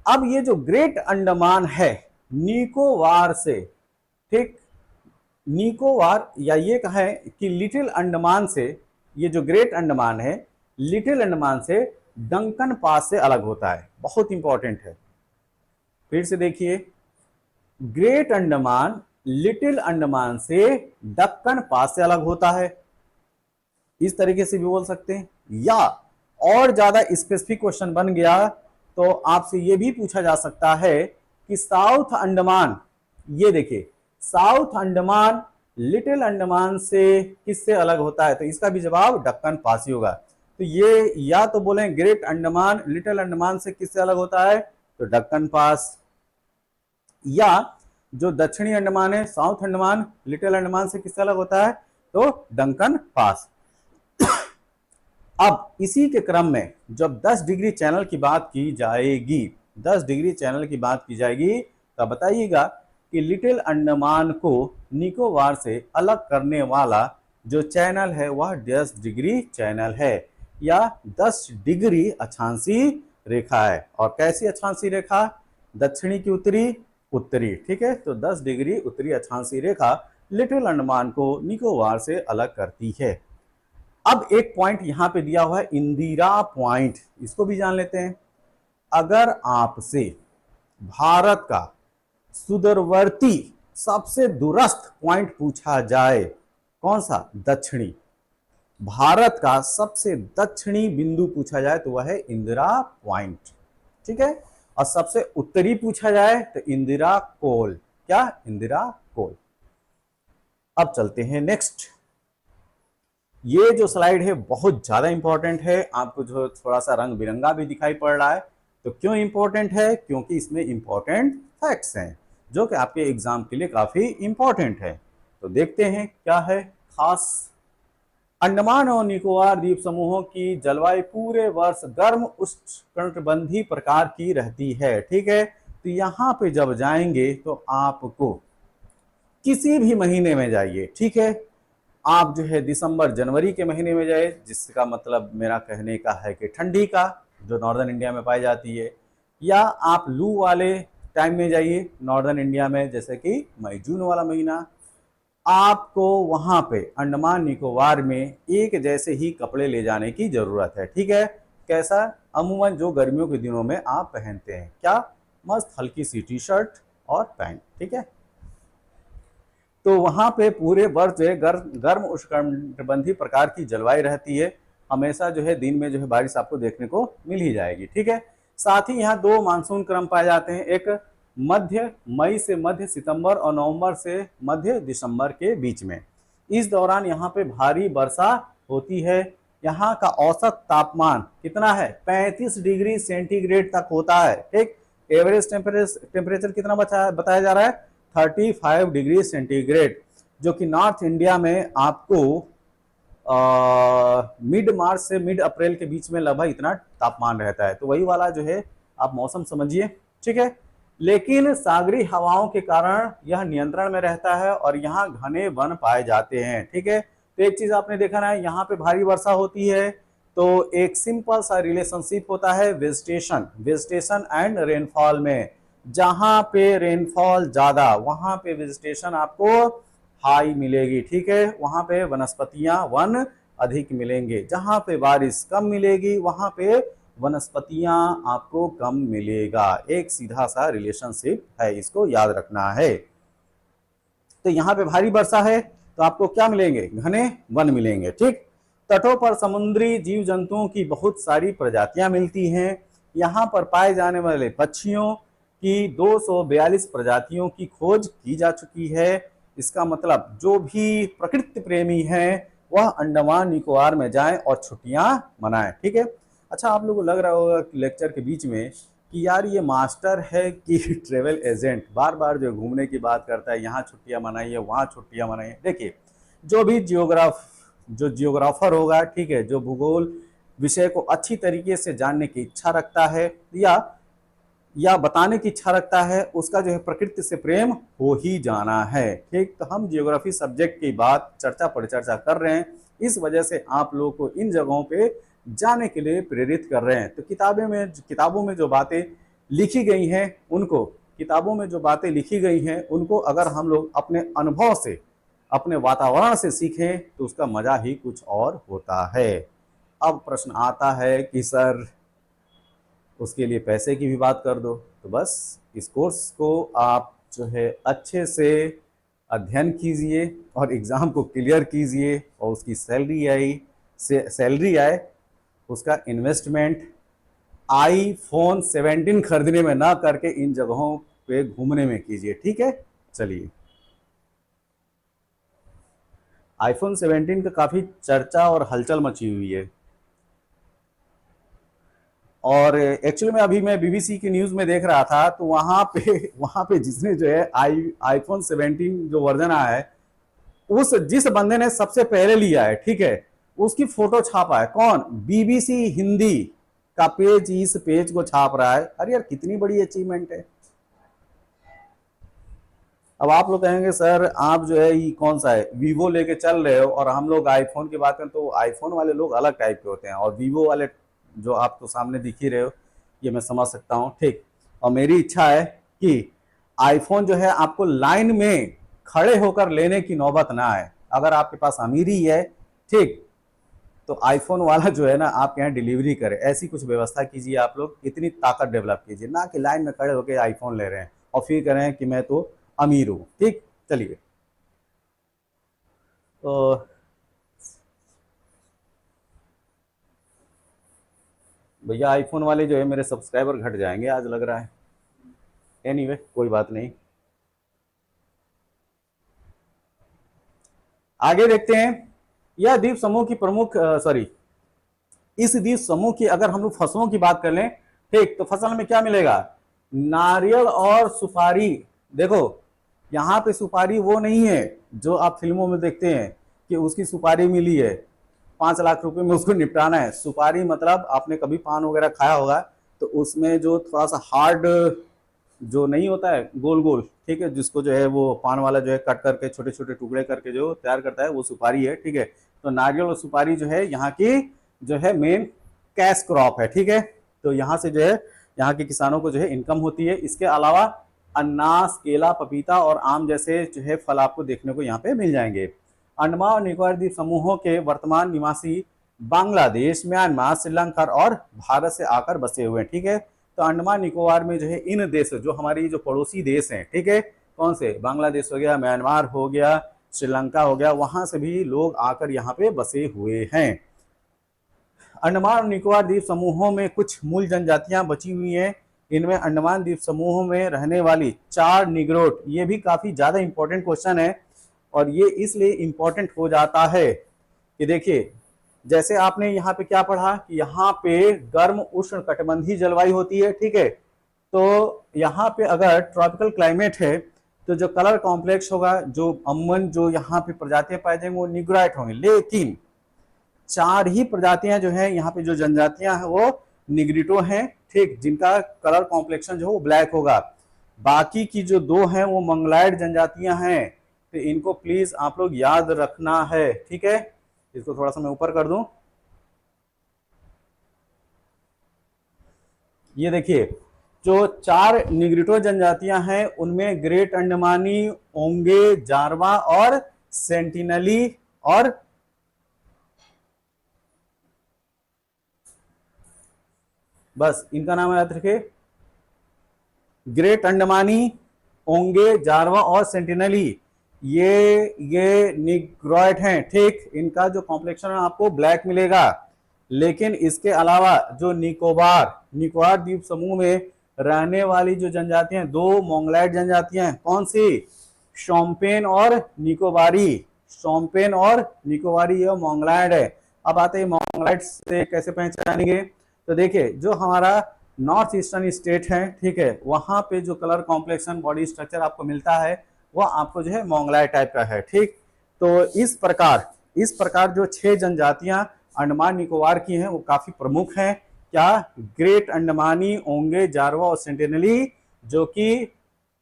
Speaker 1: अब ये जो ग्रेट अंडमान है निकोबार से, ठीक, निकोबार या ये कहें कि लिटिल अंडमान से, ये जो ग्रेट अंडमान है लिटिल अंडमान से डंकन पास से अलग होता है। बहुत इंपॉर्टेंट है, फिर से देखिए, ग्रेट अंडमान लिटिल अंडमान से दक्कन पास से अलग होता है। इस तरीके से भी बोल सकते हैं, या और ज्यादा स्पेसिफिक क्वेश्चन बन गया तो आपसे यह भी पूछा जा सकता है कि साउथ अंडमान, ये देखिए साउथ अंडमान लिटिल अंडमान से किससे अलग होता है, तो इसका भी जवाब दक्कन पास ही होगा। तो ये या तो बोले ग्रेट अंडमान लिटिल अंडमान से किससे अलग होता है, तो दक्कन पास, या जो दक्षिणी अंडमान है साउथ अंडमान लिटिल अंडमान से किससे अलग होता है, तो डंकन पास। अब इसी के क्रम में जब 10 डिग्री चैनल की बात की जाएगी, 10 डिग्री चैनल की बात की जाएगी, तब बताइएगा कि लिटिल अंडमान को निकोबार से अलग करने वाला जो चैनल है वह 10 डिग्री चैनल है या 10 डिग्री अक्षांशी रेखा है। और कैसी अक्षांशी रेखा, दक्षिणी की उत्तरी, उत्तरी, ठीक है। तो 10 डिग्री उत्तरी अक्षांशी रेखा लिटिल अंडमान को निकोबार से अलग करती है। अब एक पॉइंट यहां पे दिया हुआ है इंदिरा पॉइंट, इसको भी जान लेते हैं। अगर आपसे भारत का सुदूरवर्ती सबसे दूरस्थ पॉइंट पूछा जाए, कौन सा, दक्षिणी, भारत का सबसे दक्षिणी बिंदु पूछा जाए तो वह है इंदिरा पॉइंट, ठीक है। और सबसे उत्तरी पूछा जाए तो इंदिरा कोल, क्या, इंदिरा कोल। अब चलते हैं नेक्स्ट। ये जो स्लाइड है बहुत ज्यादा इंपॉर्टेंट है, आपको जो थोड़ा सा रंग बिरंगा भी दिखाई पड़ रहा है, तो क्यों इंपॉर्टेंट है, क्योंकि इसमें इंपॉर्टेंट फैक्ट्स हैं जो कि आपके एग्जाम के लिए काफी इंपॉर्टेंट है। तो देखते हैं क्या है खास। अंडमान और निकोबार द्वीप समूहों की जलवायु पूरे वर्ष गर्म उष्णकटिबंधीय प्रकार की रहती है, ठीक है। तो यहाँ पे जब जाएंगे तो आपको किसी भी महीने में जाइए, ठीक है, आप जो है दिसंबर जनवरी के महीने में जाए, जिसका मतलब मेरा कहने का है कि ठंडी का, जो नॉर्दर्न इंडिया में पाई जाती है, या आप लू वाले टाइम में जाइए नॉर्दर्न इंडिया में, जैसे कि मई जून वाला महीना। आपको वहां पे अंडमान निकोबार में एक जैसे ही कपड़े ले जाने की जरूरत है, ठीक है। कैसा, अमूमन जो गर्मियों के दिनों में आप पहनते हैं, क्या, मस्त हल्की सी टी शर्ट और पैंट, ठीक है। तो वहां पे पूरे वर्ष जो है गर्म उष्णकटिबंधीय प्रकार की जलवायु रहती है, हमेशा जो है दिन में जो है बारिश आपको देखने को मिल ही जाएगी, ठीक है। साथ ही यहाँ दो मानसून क्रम पाए जाते हैं, एक मध्य मई से मध्य सितंबर और नवंबर से मध्य दिसंबर के बीच में। इस दौरान यहाँ पे भारी वर्षा होती है। यहाँ का औसत तापमान कितना है, 35 डिग्री सेंटीग्रेड तक होता है, ठीक। एवरेज टेम्परेचर कितना बताया जा रहा है, 35 डिग्री सेंटीग्रेड, जो कि नॉर्थ इंडिया में आपको मिड मार्च से मिड अप्रैल के बीच में लगभग इतना तापमान रहता है। तो वही वाला जो है आप मौसम समझिए, ठीक है। लेकिन सागरी हवाओं के कारण यह नियंत्रण में रहता है और यहाँ घने वन पाए जाते हैं, ठीक है। तो एक चीज आपने देखा ना, यहाँ पे भारी वर्षा होती है तो एक सिंपल सा रिलेशनशिप होता है वेजिटेशन एंड रेनफॉल में। जहां पे रेनफॉल ज्यादा वहां पे वेजिटेशन आपको हाई मिलेगी, ठीक है, वहां पे वनस्पतियां वन अधिक मिलेंगे। जहां पे बारिश कम मिलेगी वहां पे वनस्पतियां आपको कम मिलेगा। एक सीधा सा रिलेशनशिप है, इसको याद रखना है। तो यहाँ पे भारी वर्षा है तो आपको क्या मिलेंगे, घने वन मिलेंगे, ठीक। तटों पर समुद्री जीव जंतुओं की बहुत सारी प्रजातियां मिलती हैं। यहाँ पर पाए जाने वाले पक्षियों की 242 प्रजातियों की खोज की जा चुकी है। इसका मतलब जो भी प्रकृति प्रेमी हैं वह अंडमान निकोबार में जाएं और छुट्टियां मनाएं, ठीक है। अच्छा, आप लोगों को लग रहा होगा लेक्चर के बीच में कि यार ये मास्टर है कि ट्रेवल एजेंट, बार बार जो घूमने की बात करता है, यहाँ छुट्टियां मनाइए वहाँ छुट्टियां मनाइए। देखिए, जो भी जियोग्राफर होगा, ठीक है, जो भूगोल विषय को अच्छी तरीके से जानने की इच्छा रखता है या बताने की इच्छा रखता है, उसका जो है प्रकृति से प्रेम हो ही जाना है, ठीक। तो हम जियोग्राफी सब्जेक्ट की बात चर्चा परिचर्चा कर रहे हैं, इस वजह से आप लोगों को इन जगहों पे जाने के लिए प्रेरित कर रहे हैं। तो किताबों में जो बातें लिखी गई हैं उनको अगर हम लोग अपने अनुभव से, अपने वातावरण से सीखें तो उसका मजा ही कुछ और होता है। अब प्रश्न आता है कि सर उसके लिए पैसे की भी बात कर दो, तो बस इस कोर्स को आप जो है अच्छे से अध्ययन कीजिए और एग्जाम को क्लियर कीजिए और उसकी सैलरी आई सैलरी आए उसका इन्वेस्टमेंट आईफोन 17 खरीदने में ना करके इन जगहों पे घूमने में कीजिए, ठीक है। चलिए, आईफोन 17 का काफी चर्चा और हलचल मची हुई है, और एक्चुअली में अभी मैं बीबीसी की न्यूज में देख रहा था, तो वहां पे जिसने जो है आईफोन 17 जो वर्जन आया है, उस जिस बंदे ने सबसे पहले लिया है, ठीक है, उसकी फोटो छापा है कौन, बीबीसी हिंदी का पेज इस पेज को छाप रहा है। अरे यार, कितनी बड़ी अचीवमेंट है। अब आप लोग कहेंगे सर आप जो है ये कौन सा है, वीवो लेके चल रहे हो, और हम लोग आईफोन की बात करें तो आईफोन वाले लोग अलग टाइप के होते हैं, और वीवो वाले जो आप तो सामने दिख ही रहे हो, ये मैं समझ सकता हूँ, ठीक। और मेरी इच्छा है कि आईफोन जो है आपको लाइन में खड़े होकर लेने की नौबत ना आए। अगर आपके पास अमीरी है, ठीक, तो आईफोन वाला जो है ना आपके यहाँ डिलीवरी करे, ऐसी कुछ व्यवस्था कीजिए। आप लोग इतनी ताकत डेवलप कीजिए, ना कि लाइन में खड़े होकर आईफोन ले रहे हैं और फिर कह रहे हैं कि मैं तो अमीर हूं, ठीक। चलिए, तो भैया आईफोन वाले जो है मेरे सब्सक्राइबर घट जाएंगे आज लग रहा है। एनीवे, कोई बात नहीं, आगे देखते हैं। यह द्वीप समूह की प्रमुख सॉरी इस द्वीप समूह की अगर हम लोग फसलों की बात कर लें, ठीक, तो फसल में क्या मिलेगा, नारियल और सुपारी। देखो, यहाँ पे सुपारी वो नहीं है जो आप फिल्मों में देखते हैं कि उसकी सुपारी मिली है 5 लाख रुपए में उसको निपटाना है। सुपारी मतलब आपने कभी पान वगैरह खाया होगा, तो उसमें जो थोड़ा सा हार्ड जो नहीं होता है गोल गोल, ठीक है, जिसको जो है वो पान वाला जो है कट करके छोटे छोटे टुकड़े करके जो तैयार करता है वो सुपारी है, ठीक है। तो नारियल और सुपारी जो है यहाँ की जो है मेन कैश क्रॉप है, ठीक है। तो यहाँ से जो है यहाँ के किसानों को जो है इनकम होती है। इसके अलावा अनानास, केला, पपीता और आम जैसे जो है फल आपको देखने को यहाँ पे मिल जाएंगे। अंडमान और निकोबार द्वीप समूहों के वर्तमान निवासी बांग्लादेश, म्यांमार, श्रीलंका और भारत से आकर बसे हुए हैं, ठीक है। तो अंडमान निकोबार में जो है इन देशों जो हमारी जो पड़ोसी देश हैं, ठीक है, कौन से, बांग्लादेश हो गया, म्यांमार हो गया, श्रीलंका हो गया, वहां से भी लोग आकर यहाँ पे बसे हुए हैं। अंडमान और निकोबार द्वीप समूहों में कुछ मूल जनजातियां बची हुई हैं। इनमें अंडमान द्वीप समूहों में रहने वाली 4 निग्रोट, ये भी काफी ज्यादा इंपॉर्टेंट क्वेश्चन है, और ये इसलिए इंपॉर्टेंट हो जाता है कि देखिए, जैसे आपने यहाँ पे क्या पढ़ा कि यहाँ पे गर्म उष्ण कटिबंधीय जलवायु होती है, ठीक है। तो यहाँ पे अगर ट्रॉपिकल क्लाइमेट है तो जो कलर कॉम्प्लेक्स होगा, जो अम्मन जो यहाँ पे प्रजातियां पाई जाएंगी वो निग्राइट होंगे, लेकिन 4 ही प्रजातियां जो है यहाँ पे जो जनजातियां हैं वो निग्रिटो हैं, ठीक, जिनका कलर कॉम्प्लेक्शन जो है वो ब्लैक होगा। बाकी की जो 2 हैं वो मंगलाइड जनजातियां हैं, तो इनको प्लीज आप लोग याद रखना है, ठीक है। इसको थोड़ा सा मैं ऊपर कर दूं, ये देखिए, जो 4 निग्रिटो जनजातियां हैं उनमें ग्रेट अंडमानी, ओंगे, जारवा और सेंटिनली, और बस इनका नाम याद रखे, ग्रेट अंडमानी, ओंगे, जारवा और सेंटिनली, ये निग्रॉइड हैं, ठीक। इनका जो कॉम्प्लेक्शन आपको ब्लैक मिलेगा। लेकिन इसके अलावा जो निकोबार निकोबार द्वीप समूह में रहने वाली जो जनजातियां, 2 मोंगलाइड जनजातियां हैं, कौन सी, शोम्पेन और निकोबारी। शोम्पेन और निकोबारी ये मोंगलाइड है। अब आते हैं मोंगलाइड से कैसे पहचानेंगे, तो देखिए, जो हमारा नॉर्थ ईस्टर्न स्टेट है, ठीक है, वहां पे जो कलर कॉम्प्लेक्शन बॉडी स्ट्रक्चर आपको मिलता है वो आपको जो है मोंगलाई टाइप का है, ठीक। तो इस प्रकार जो 6 जनजातियां अंडमान निकोबार की हैं वो काफी प्रमुख हैं। क्या, ग्रेट अंडमानी, ओंगे, जारवा और सेंटिनली, जो कि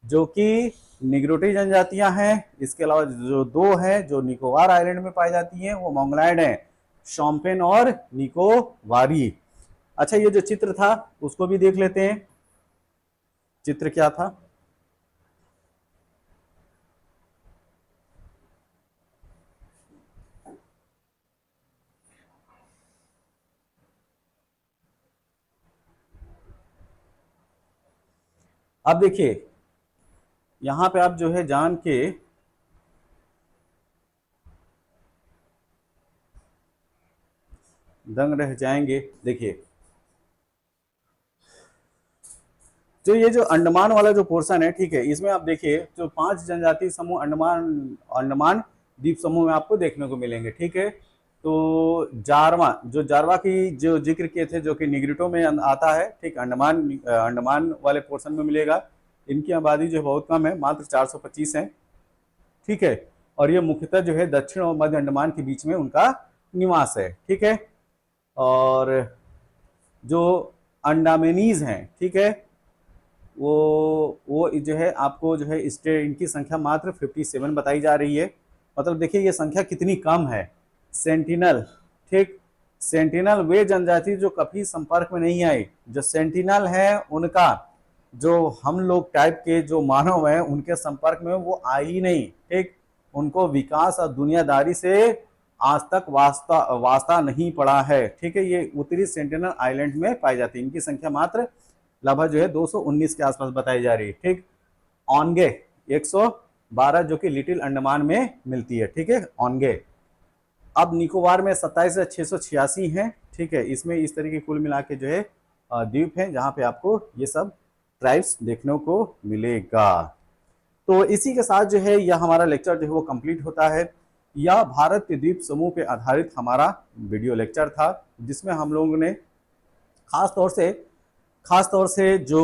Speaker 1: जो कि निग्रोटी जनजातियां हैं। इसके अलावा जो 2 हैं जो निकोबार आइलैंड में पाई जाती हैं वो मोंगलाइड हैं, शोम्पेन और निकोबारी। अच्छा, ये जो चित्र था उसको भी देख लेते हैं, चित्र क्या था। अब देखिए, यहां पे आप जो है जान के दंग रह जाएंगे। देखिए, जो ये जो अंडमान वाला जो पोर्शन है, ठीक है, इसमें आप देखिए जो 5 जनजातीय समूह अंडमान अंडमान द्वीप समूह में आपको देखने को मिलेंगे। ठीक है, तो जारवा की जो जिक्र किए थे, जो कि निग्रिटो में आता है, ठीक, अंडमान वाले पोर्शन में मिलेगा। इनकी आबादी जो है बहुत कम है, मात्र 425 है। ठीक है, और ये मुख्यतः जो है दक्षिण और मध्य अंडमान के बीच में उनका निवास है। ठीक है, और जो अंडामेनीज हैं, ठीक है, वो जो है आपको जो है स्टेट, इनकी संख्या मात्र 57 बताई जा रही है। मतलब देखिए ये संख्या कितनी कम है। सेंटिनल, ठीक, सेंटिनल वे जनजाति जो कभी संपर्क में नहीं आई। जो सेंटिनल है उनका, जो हम लोग टाइप के जो मानव हैं उनके संपर्क में वो आई ही नहीं। ठीक, उनको विकास और दुनियादारी से आज तक वास्ता नहीं पड़ा है। ठीक है, ये उत्तरी सेंटिनल आइलैंड में पाई जाती है। इनकी संख्या मात्र लगभग जो है 219 के आसपास बताई जा रही है। ठीक, ऑनगे 112 जो कि लिटिल अंडमान में मिलती है। ठीक है, ऑनगे। अब निकोबार में 27,686 हैं। ठीक है, इसमें इस तरीके कुल मिला के जो है द्वीप हैं जहां पे आपको ये सब ट्राइब्स देखने को मिलेगा। तो इसी के साथ जो है यह हमारा लेक्चर जो है वो कंप्लीट होता है। यह भारत के द्वीप समूह पे आधारित हमारा वीडियो लेक्चर था, जिसमें हम लोगों ने खास तौर से जो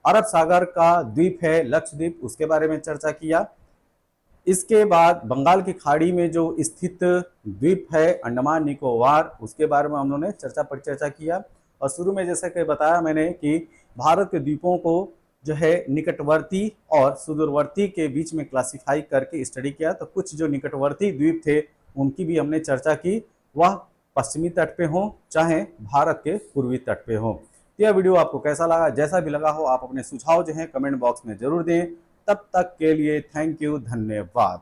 Speaker 1: अरब सागर का द्वीप है लक्षद्वीप, उसके बारे में चर्चा किया। इसके बाद बंगाल की खाड़ी में जो स्थित द्वीप है अंडमान निकोबार, उसके बारे में हम लोगों ने परिचर्चा किया। और शुरू में जैसे कि बताया मैंने कि भारत के द्वीपों को जो है निकटवर्ती और सुदूरवर्ती के बीच में क्लासिफाई करके स्टडी किया। तो कुछ जो निकटवर्ती द्वीप थे उनकी भी हमने चर्चा की, वह पश्चिमी तट पे हो चाहे भारत के पूर्वी तट पे हो। तो यह वीडियो आपको कैसा लगा, जैसा भी लगा हो आप अपने सुझाव जो है कमेंट बॉक्स में जरूर दें। तब तक के लिए थैंक यू, धन्यवाद।